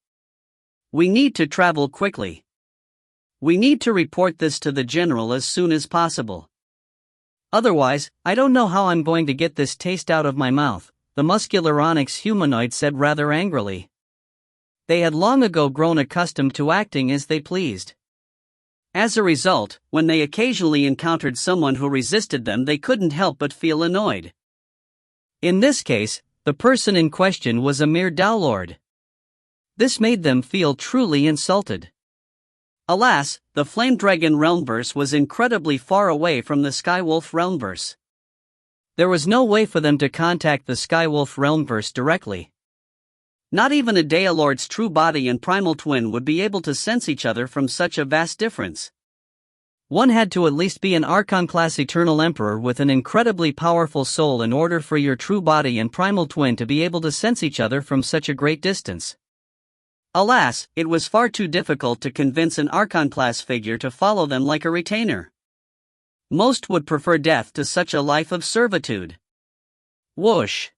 We need to travel quickly. We need to report this to the general as soon as possible. Otherwise, I don't know how I'm going to get this taste out of my mouth, the muscular onyx humanoid said rather angrily. They had long ago grown accustomed to acting as they pleased. As a result, when they occasionally encountered someone who resisted them, they couldn't help but feel annoyed. In this case, the person in question was a mere Lord. This made them feel truly insulted. Alas, the Flame Dragon realmverse was incredibly far away from the Skywolf realmverse. There was no way for them to contact the Skywolf realmverse directly. Not even a Daelord's true body and primal twin would be able to sense each other from such a vast difference. One had to at least be an Archon-class Eternal Emperor with an incredibly powerful soul in order for your true body and primal twin to be able to sense each other from such a great distance. Alas, it was far too difficult to convince an Archon-class figure to follow them like a retainer. Most would prefer death to such a life of servitude. Whoosh!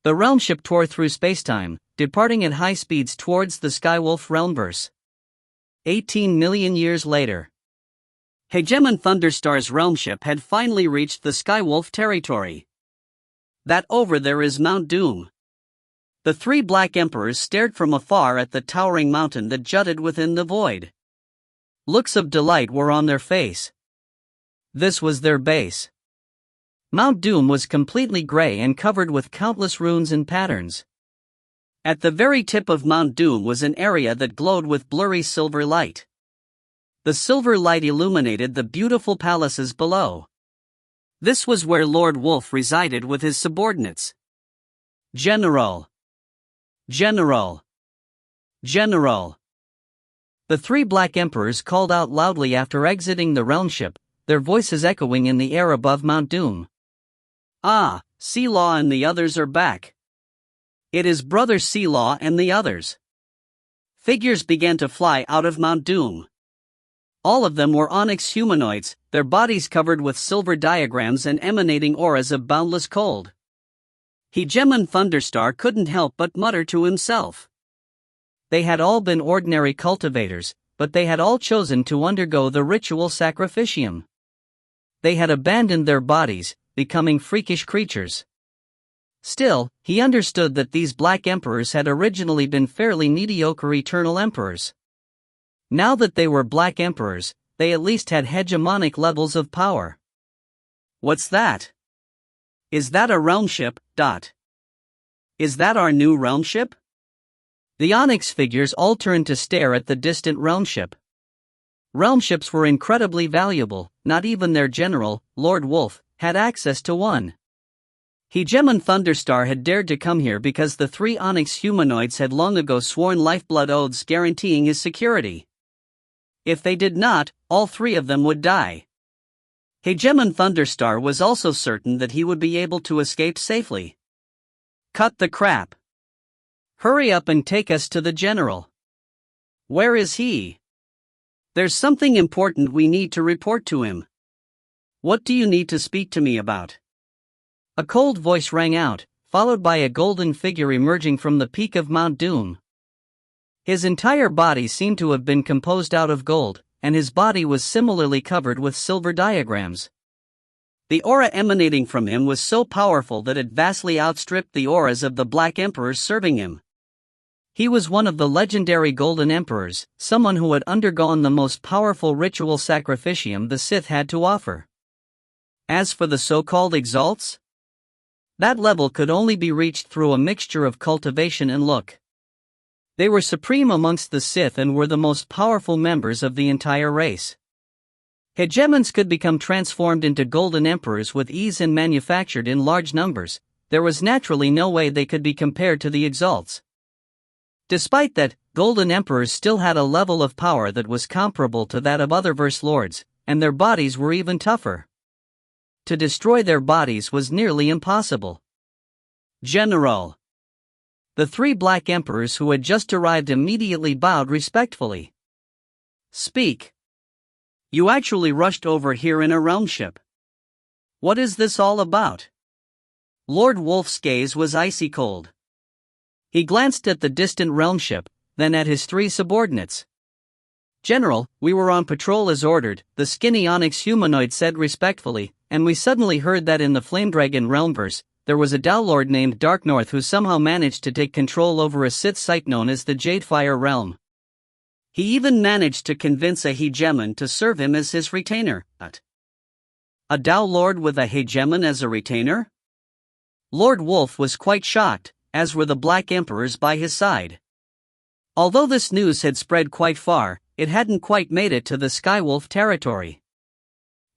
The realm ship tore through spacetime, departing at high speeds towards the Skywolf realmverse. 18 million years later. Hegemon Thunderstar's realm ship had finally reached the Skywolf territory. That over there is Mount Doom. The three Black Emperors stared from afar at the towering mountain that jutted within the void. Looks of delight were on their face. This was their base. Mount Doom was completely gray and covered with countless runes and patterns. At the very tip of Mount Doom was an area that glowed with blurry silver light. The silver light illuminated the beautiful palaces below. This was where Lord Wolf resided with his subordinates. General! General! General! The three Black Emperors called out loudly after exiting the realm ship, their voices echoing in the air above Mount Doom. Ah, Sealaw and the others are back. It is Brother Sealaw and the others. Figures began to fly out of Mount Doom. All of them were onyx humanoids, their bodies covered with silver diagrams and emanating auras of boundless cold. Hegemon Thunderstar couldn't help but mutter to himself. They had all been ordinary cultivators, but they had all chosen to undergo the ritual sacrificium. They had abandoned their bodies, becoming freakish creatures. Still, he understood that these Black Emperors had originally been fairly mediocre Eternal Emperors. Now that they were Black Emperors, they at least had hegemonic levels of power. What's that? Is that a realm ship? Is that our new realm ship? The Onyx figures all turned to stare at the distant realm ship. Realm ships were incredibly valuable, not even their general, Lord Wolf, had access to one. Hegemon Thunderstar had dared to come here because the three Onyx humanoids had long ago sworn lifeblood oaths guaranteeing his security. If they did not, all three of them would die. Hegemon Thunderstar was also certain that he would be able to escape safely. Cut the crap. Hurry up and take us to the general. Where is he? There's something important we need to report to him. What do you need to speak to me about? A cold voice rang out, followed by a golden figure emerging from the peak of Mount Doom. His entire body seemed to have been composed out of gold, and his body was similarly covered with silver diagrams. The aura emanating from him was so powerful that it vastly outstripped the auras of the Black Emperors serving him. He was one of the legendary Golden Emperors, someone who had undergone the most powerful ritual sacrificium the Sith had to offer. As for the so-called exalts, that level could only be reached through a mixture of cultivation and look. They were supreme amongst the Sith and were the most powerful members of the entire race. Hegemons could become transformed into Golden Emperors with ease and manufactured in large numbers. There was naturally no way they could be compared to the exalts. Despite that, Golden Emperors still had a level of power that was comparable to that of other Verse Lords, and their bodies were even tougher. To destroy their bodies was nearly impossible. General. The 3 Black Emperors who had just arrived immediately bowed respectfully. Speak. You actually rushed over here in a realm ship. What is this all about? Lord Wolf's gaze was icy cold. He glanced at the distant realm ship, then at his 3 subordinates. General, we were on patrol as ordered, the skinny onyx humanoid said respectfully, and we suddenly heard that in the Flame Dragon realmverse, there was a Dowlord named Dark North who somehow managed to take control over a Sith site known as the Jadefire Realm. He even managed to convince a hegemon to serve him as his retainer. A Dowlord with a hegemon as a retainer? Lord Wolf was quite shocked, as were the Black Emperors by his side. Although this news had spread quite far, it hadn't quite made it to the Skywolf territory.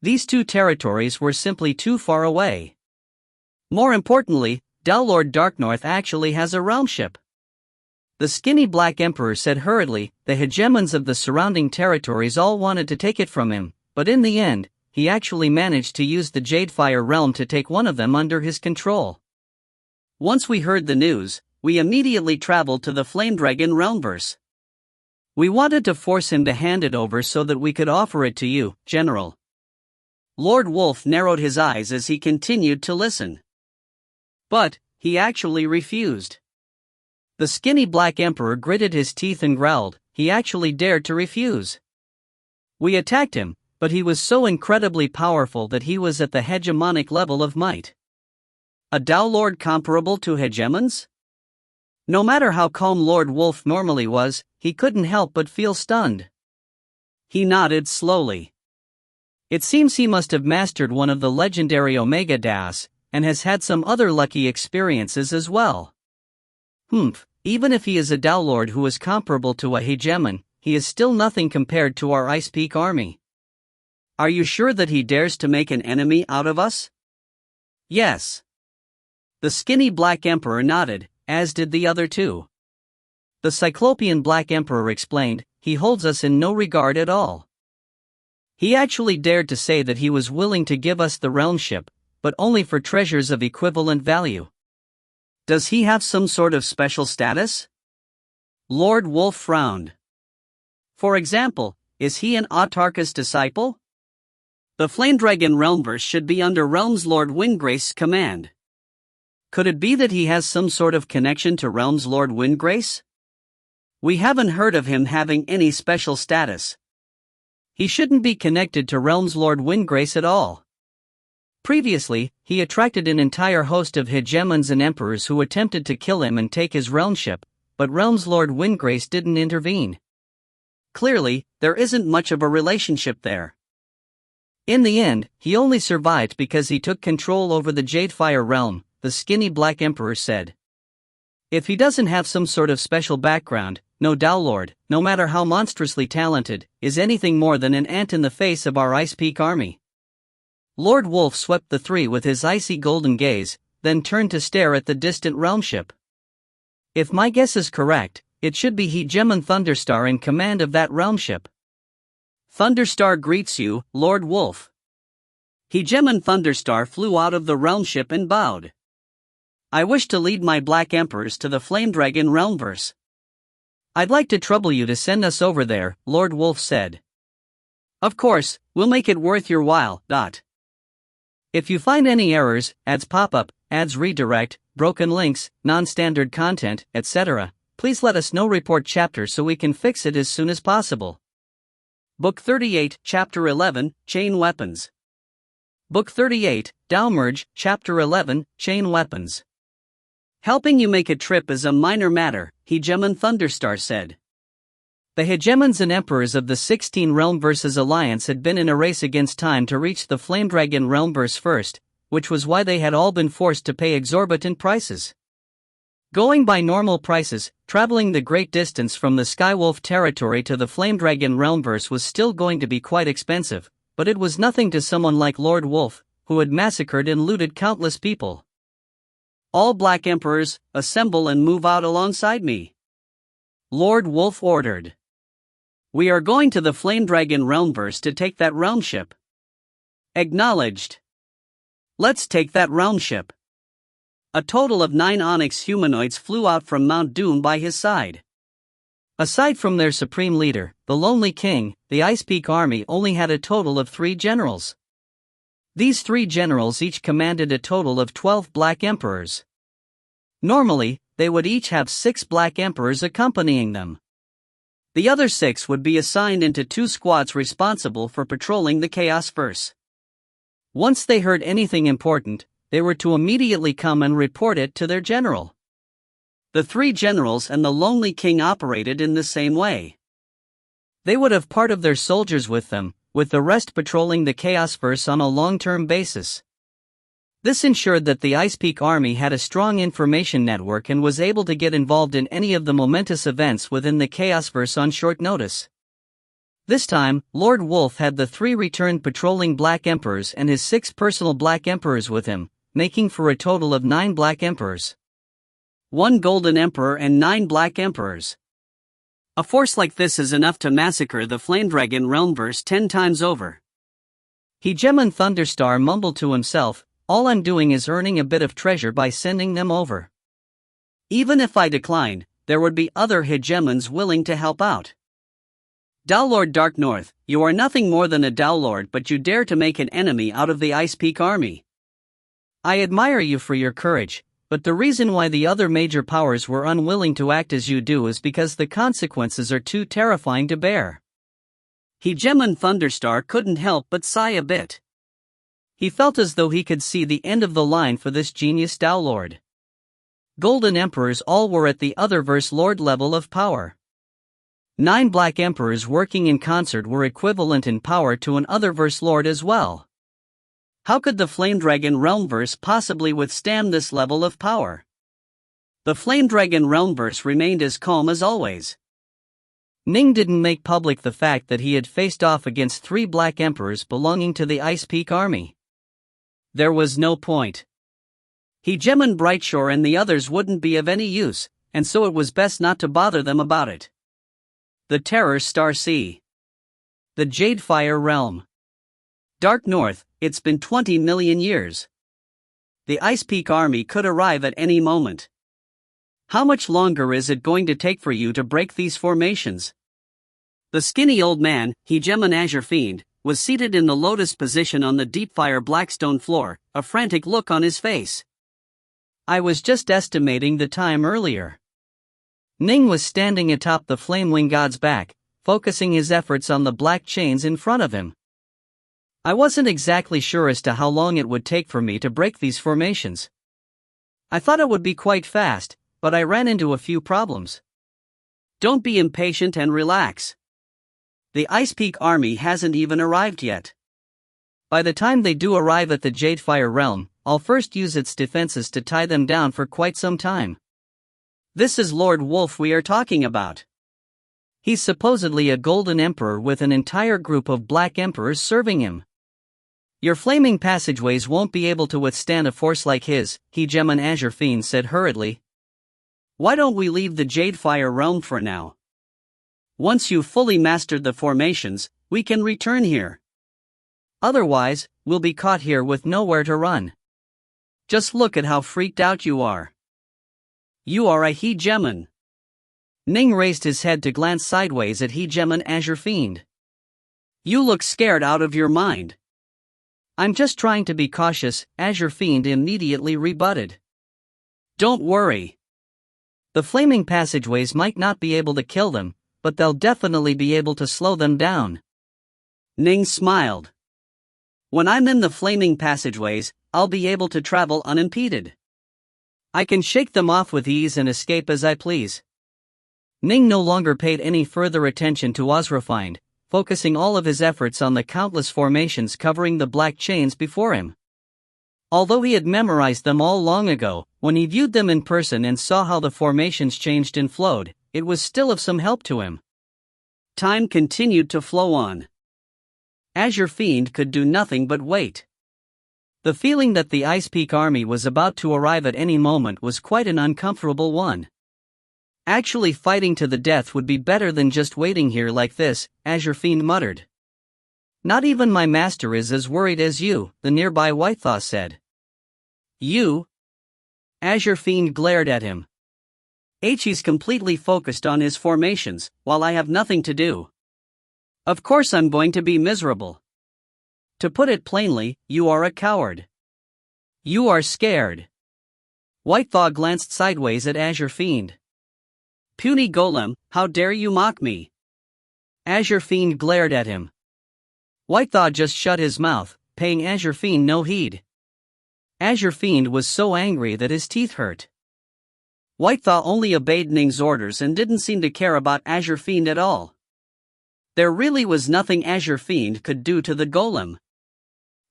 These 2 territories were simply too far away. More importantly, Dowlord Darknorth actually has a realm ship. The skinny Black Emperor said hurriedly, the hegemons of the surrounding territories all wanted to take it from him, but in the end, he actually managed to use the Jadefire realm to take one of them under his control. Once we heard the news, we immediately traveled to the Flame Dragon realmverse. We wanted to force him to hand it over so that we could offer it to you, General. Lord Wolf narrowed his eyes as he continued to listen. But he actually refused. The skinny Black Emperor gritted his teeth and growled, he actually dared to refuse. We attacked him, but he was so incredibly powerful that he was at the hegemonic level of might. A Dowlord comparable to hegemons? No matter how calm Lord Wolf normally was, he couldn't help but feel stunned. He nodded slowly. It seems he must have mastered one of the legendary Omega Das, and has had some other lucky experiences as well. Even if he is a Dowlord who is comparable to a hegemon, he is still nothing compared to our Ice Peak army. Are you sure that he dares to make an enemy out of us? Yes. The skinny Black Emperor nodded, as did the other 2. The Cyclopean Black Emperor explained, he holds us in no regard at all. He actually dared to say that he was willing to give us the realm ship, but only for treasures of equivalent value. Does he have some sort of special status? Lord Wolf frowned. For example, is he an Autarchus disciple? The Flame Dragon realmverse should be under Realms Lord Windgrace's command. Could it be that he has some sort of connection to Realms Lord Windgrace? We haven't heard of him having any special status. He shouldn't be connected to Realms Lord Windgrace at all. Previously, he attracted an entire host of hegemons and emperors who attempted to kill him and take his realm ship, but Realms Lord Windgrace didn't intervene. Clearly, there isn't much of a relationship there. In the end, he only survived because he took control over the Jadefire realm, the skinny Black Emperor said. If he doesn't have some sort of special background, no Dowlord, no matter how monstrously talented, is anything more than an ant in the face of our Ice Peak army. Lord Wolf swept the 3 with his icy golden gaze, then turned to stare at the distant realm ship. If my guess is correct, it should be Hegemon Thunderstar in command of that realm ship. Thunderstar greets you, Lord Wolf. Hegemon Thunderstar flew out of the realm ship and bowed. I wish to lead my Black Emperors to the Flame Dragon realmverse. I'd like to trouble you to send us over there, Lord Wolf said. Of course, we'll make it worth your while. If you find any errors, ads pop up, ads redirect, broken links, non-standard content, etc., please let us know report chapter so we can fix it as soon as possible. Book 38, Chapter 11, Chain Weapons. Book 38, Downmerge, Chapter 11, Chain Weapons. Helping you make a trip is a minor matter, Hegemon Thunderstar said. The hegemons and emperors of the 16 Realmverses Alliance had been in a race against time to reach the Flamedragon Realmverse first, which was why they had all been forced to pay exorbitant prices. Going by normal prices, traveling the great distance from the Skywolf territory to the Flamedragon Realmverse was still going to be quite expensive, but it was nothing to someone like Lord Wolf, who had massacred and looted countless people. All Black Emperors, assemble and move out alongside me, Lord Wolf ordered. We are going to the Flamedragon Realmverse to take that realm ship. Acknowledged. Let's take that realm ship. A total of 9 Onyx humanoids flew out from Mount Doom by his side. Aside from their supreme leader, the Lonely King, the Ice Peak army only had a total of 3 generals. These 3 generals each commanded a total of 12 Black Emperors. Normally, they would each have 6 Black Emperors accompanying them. The other 6 would be assigned into 2 squads responsible for patrolling the Chaosverse. Once they heard anything important, they were to immediately come and report it to their general. The 3 generals and the Lonely King operated in the same way. They would have part of their soldiers with them, with the rest patrolling the Chaosverse on a long-term basis. This ensured that the Ice Peak army had a strong information network and was able to get involved in any of the momentous events within the Chaosverse on short notice. This time, Lord Wolf had the 3 returned patrolling Black Emperors and his 6 personal Black Emperors with him, making for a total of 9 Black Emperors. 1 Golden Emperor and 9 Black Emperors. A force like this is enough to massacre the Flamedragon Realmverse 10 times over. Hegemon Thunderstar mumbled to himself, all I'm doing is earning a bit of treasure by sending them over. Even if I declined, there would be other hegemons willing to help out. Dowlord Dark North, you are nothing more than a Dowlord, but you dare to make an enemy out of the Ice Peak army. I admire you for your courage, but the reason why the other major powers were unwilling to act as you do is because the consequences are too terrifying to bear. Hegemon Thunderstar couldn't help but sigh a bit. He felt as though he could see the end of the line for this genius Dowlord. Golden Emperors all were at the other verse lord level of power. 9 Black Emperors working in concert were equivalent in power to an Otherverse Lord as well. How could the Flamedragon Realmverse possibly withstand this level of power? The Flamedragon Realmverse remained as calm as always. Ning didn't make public the fact that he had faced off against 3 Black Emperors belonging to the Ice Peak army. There was no point. Hegemon Brightshore and the others wouldn't be of any use, and so it was best not to bother them about it. The Terror Star Sea. The Jadefire Realm. Dark North, it's been 20 million years. The Ice Peak army could arrive at any moment. How much longer is it going to take for you to break these formations? The skinny old man, Hegemon Azure Fiend, was seated in the lotus position on the Deepfire Blackstone floor, a frantic look on his face. I was just estimating the time earlier. Ning was standing atop the Flamewing God's back, focusing his efforts on the black chains in front of him. I wasn't exactly sure as to how long it would take for me to break these formations. I thought it would be quite fast, but I ran into a few problems. Don't be impatient and relax. The Ice Peak army hasn't even arrived yet. By the time they do arrive at the Jadefire realm, I'll first use its defenses to tie them down for quite some time. This is Lord Wolf we are talking about. He's supposedly a Golden Emperor with an entire group of Black Emperors serving him. Your flaming passageways won't be able to withstand a force like his, Hegemon Azure Fiend said hurriedly. Why don't we leave the Jadefire realm for now? Once you've fully mastered the formations, we can return here. Otherwise, we'll be caught here with nowhere to run. Just look at how freaked out you are. You are a Hegemon. Ning raised his head to glance sideways at Hegemon Azure Fiend. You look scared out of your mind. I'm just trying to be cautious, Azure Fiend immediately rebutted. Don't worry. The flaming passageways might not be able to kill them, but they'll definitely be able to slow them down. Ning smiled. When I'm in the flaming passageways, I'll be able to travel unimpeded. I can shake them off with ease and escape as I please. Ning no longer paid any further attention to Ozrafind, focusing all of his efforts on the countless formations covering the black chains before him. Although he had memorized them all long ago, when he viewed them in person and saw how the formations changed and flowed, it was still of some help to him. Time continued to flow on. Azure Fiend could do nothing but wait. The feeling that the Ice Peak army was about to arrive at any moment was quite an uncomfortable one. Actually fighting to the death would be better than just waiting here like this, Azure Fiend muttered. Not even my master is as worried as you, the nearby Whitethaw said. You? Azure Fiend glared at him. He's completely focused on his formations, while I have nothing to do. Of course I'm going to be miserable. To put it plainly, you are a coward. You are scared. Whitethaw glanced sideways at Azure Fiend. Puny golem, how dare you mock me? Azure Fiend glared at him. Whitethaw just shut his mouth, paying Azure Fiend no heed. Azure Fiend was so angry that his teeth hurt. Whitethaw only obeyed Ning's orders and didn't seem to care about Azure Fiend at all. There really was nothing Azure Fiend could do to the golem.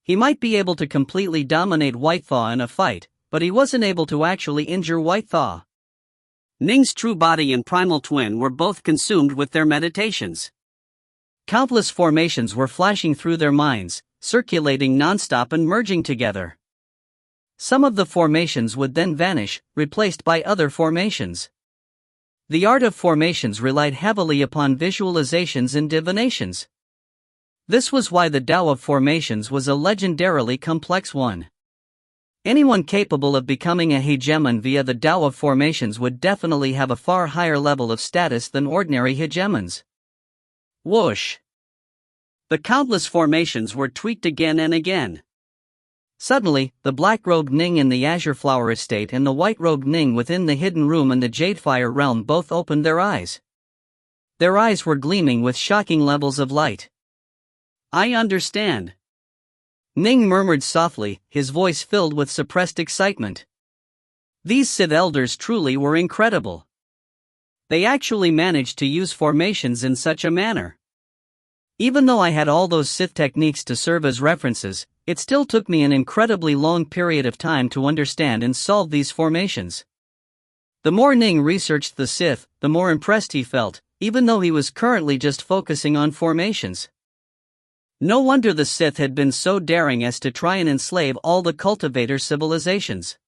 He might be able to completely dominate Whitethaw in a fight, but he wasn't able to actually injure Whitethaw. Ning's true body and primal twin were both consumed with their meditations. Countless formations were flashing through their minds, circulating non-stop and merging together. Some of the formations would then vanish, replaced by other formations. The art of formations relied heavily upon visualizations and divinations. This was why the Tao of formations was a legendarily complex one. Anyone capable of becoming a hegemon via the Tao of formations would definitely have a far higher level of status than ordinary hegemons. Whoosh! The countless formations were tweaked again and again. Suddenly, the black-robed Ning in the Azure Flower Estate and the white-robed Ning within the Hidden Room in the Jadefire Realm both opened their eyes. Their eyes were gleaming with shocking levels of light. I understand. Ning murmured softly, his voice filled with suppressed excitement. These Sith elders truly were incredible. They actually managed to use formations in such a manner. Even though I had all those Sith techniques to serve as references, it still took me an incredibly long period of time to understand and solve these formations. The more Ning researched the Sith, the more impressed he felt, even though he was currently just focusing on formations. No wonder the Sith had been so daring as to try and enslave all the cultivator civilizations.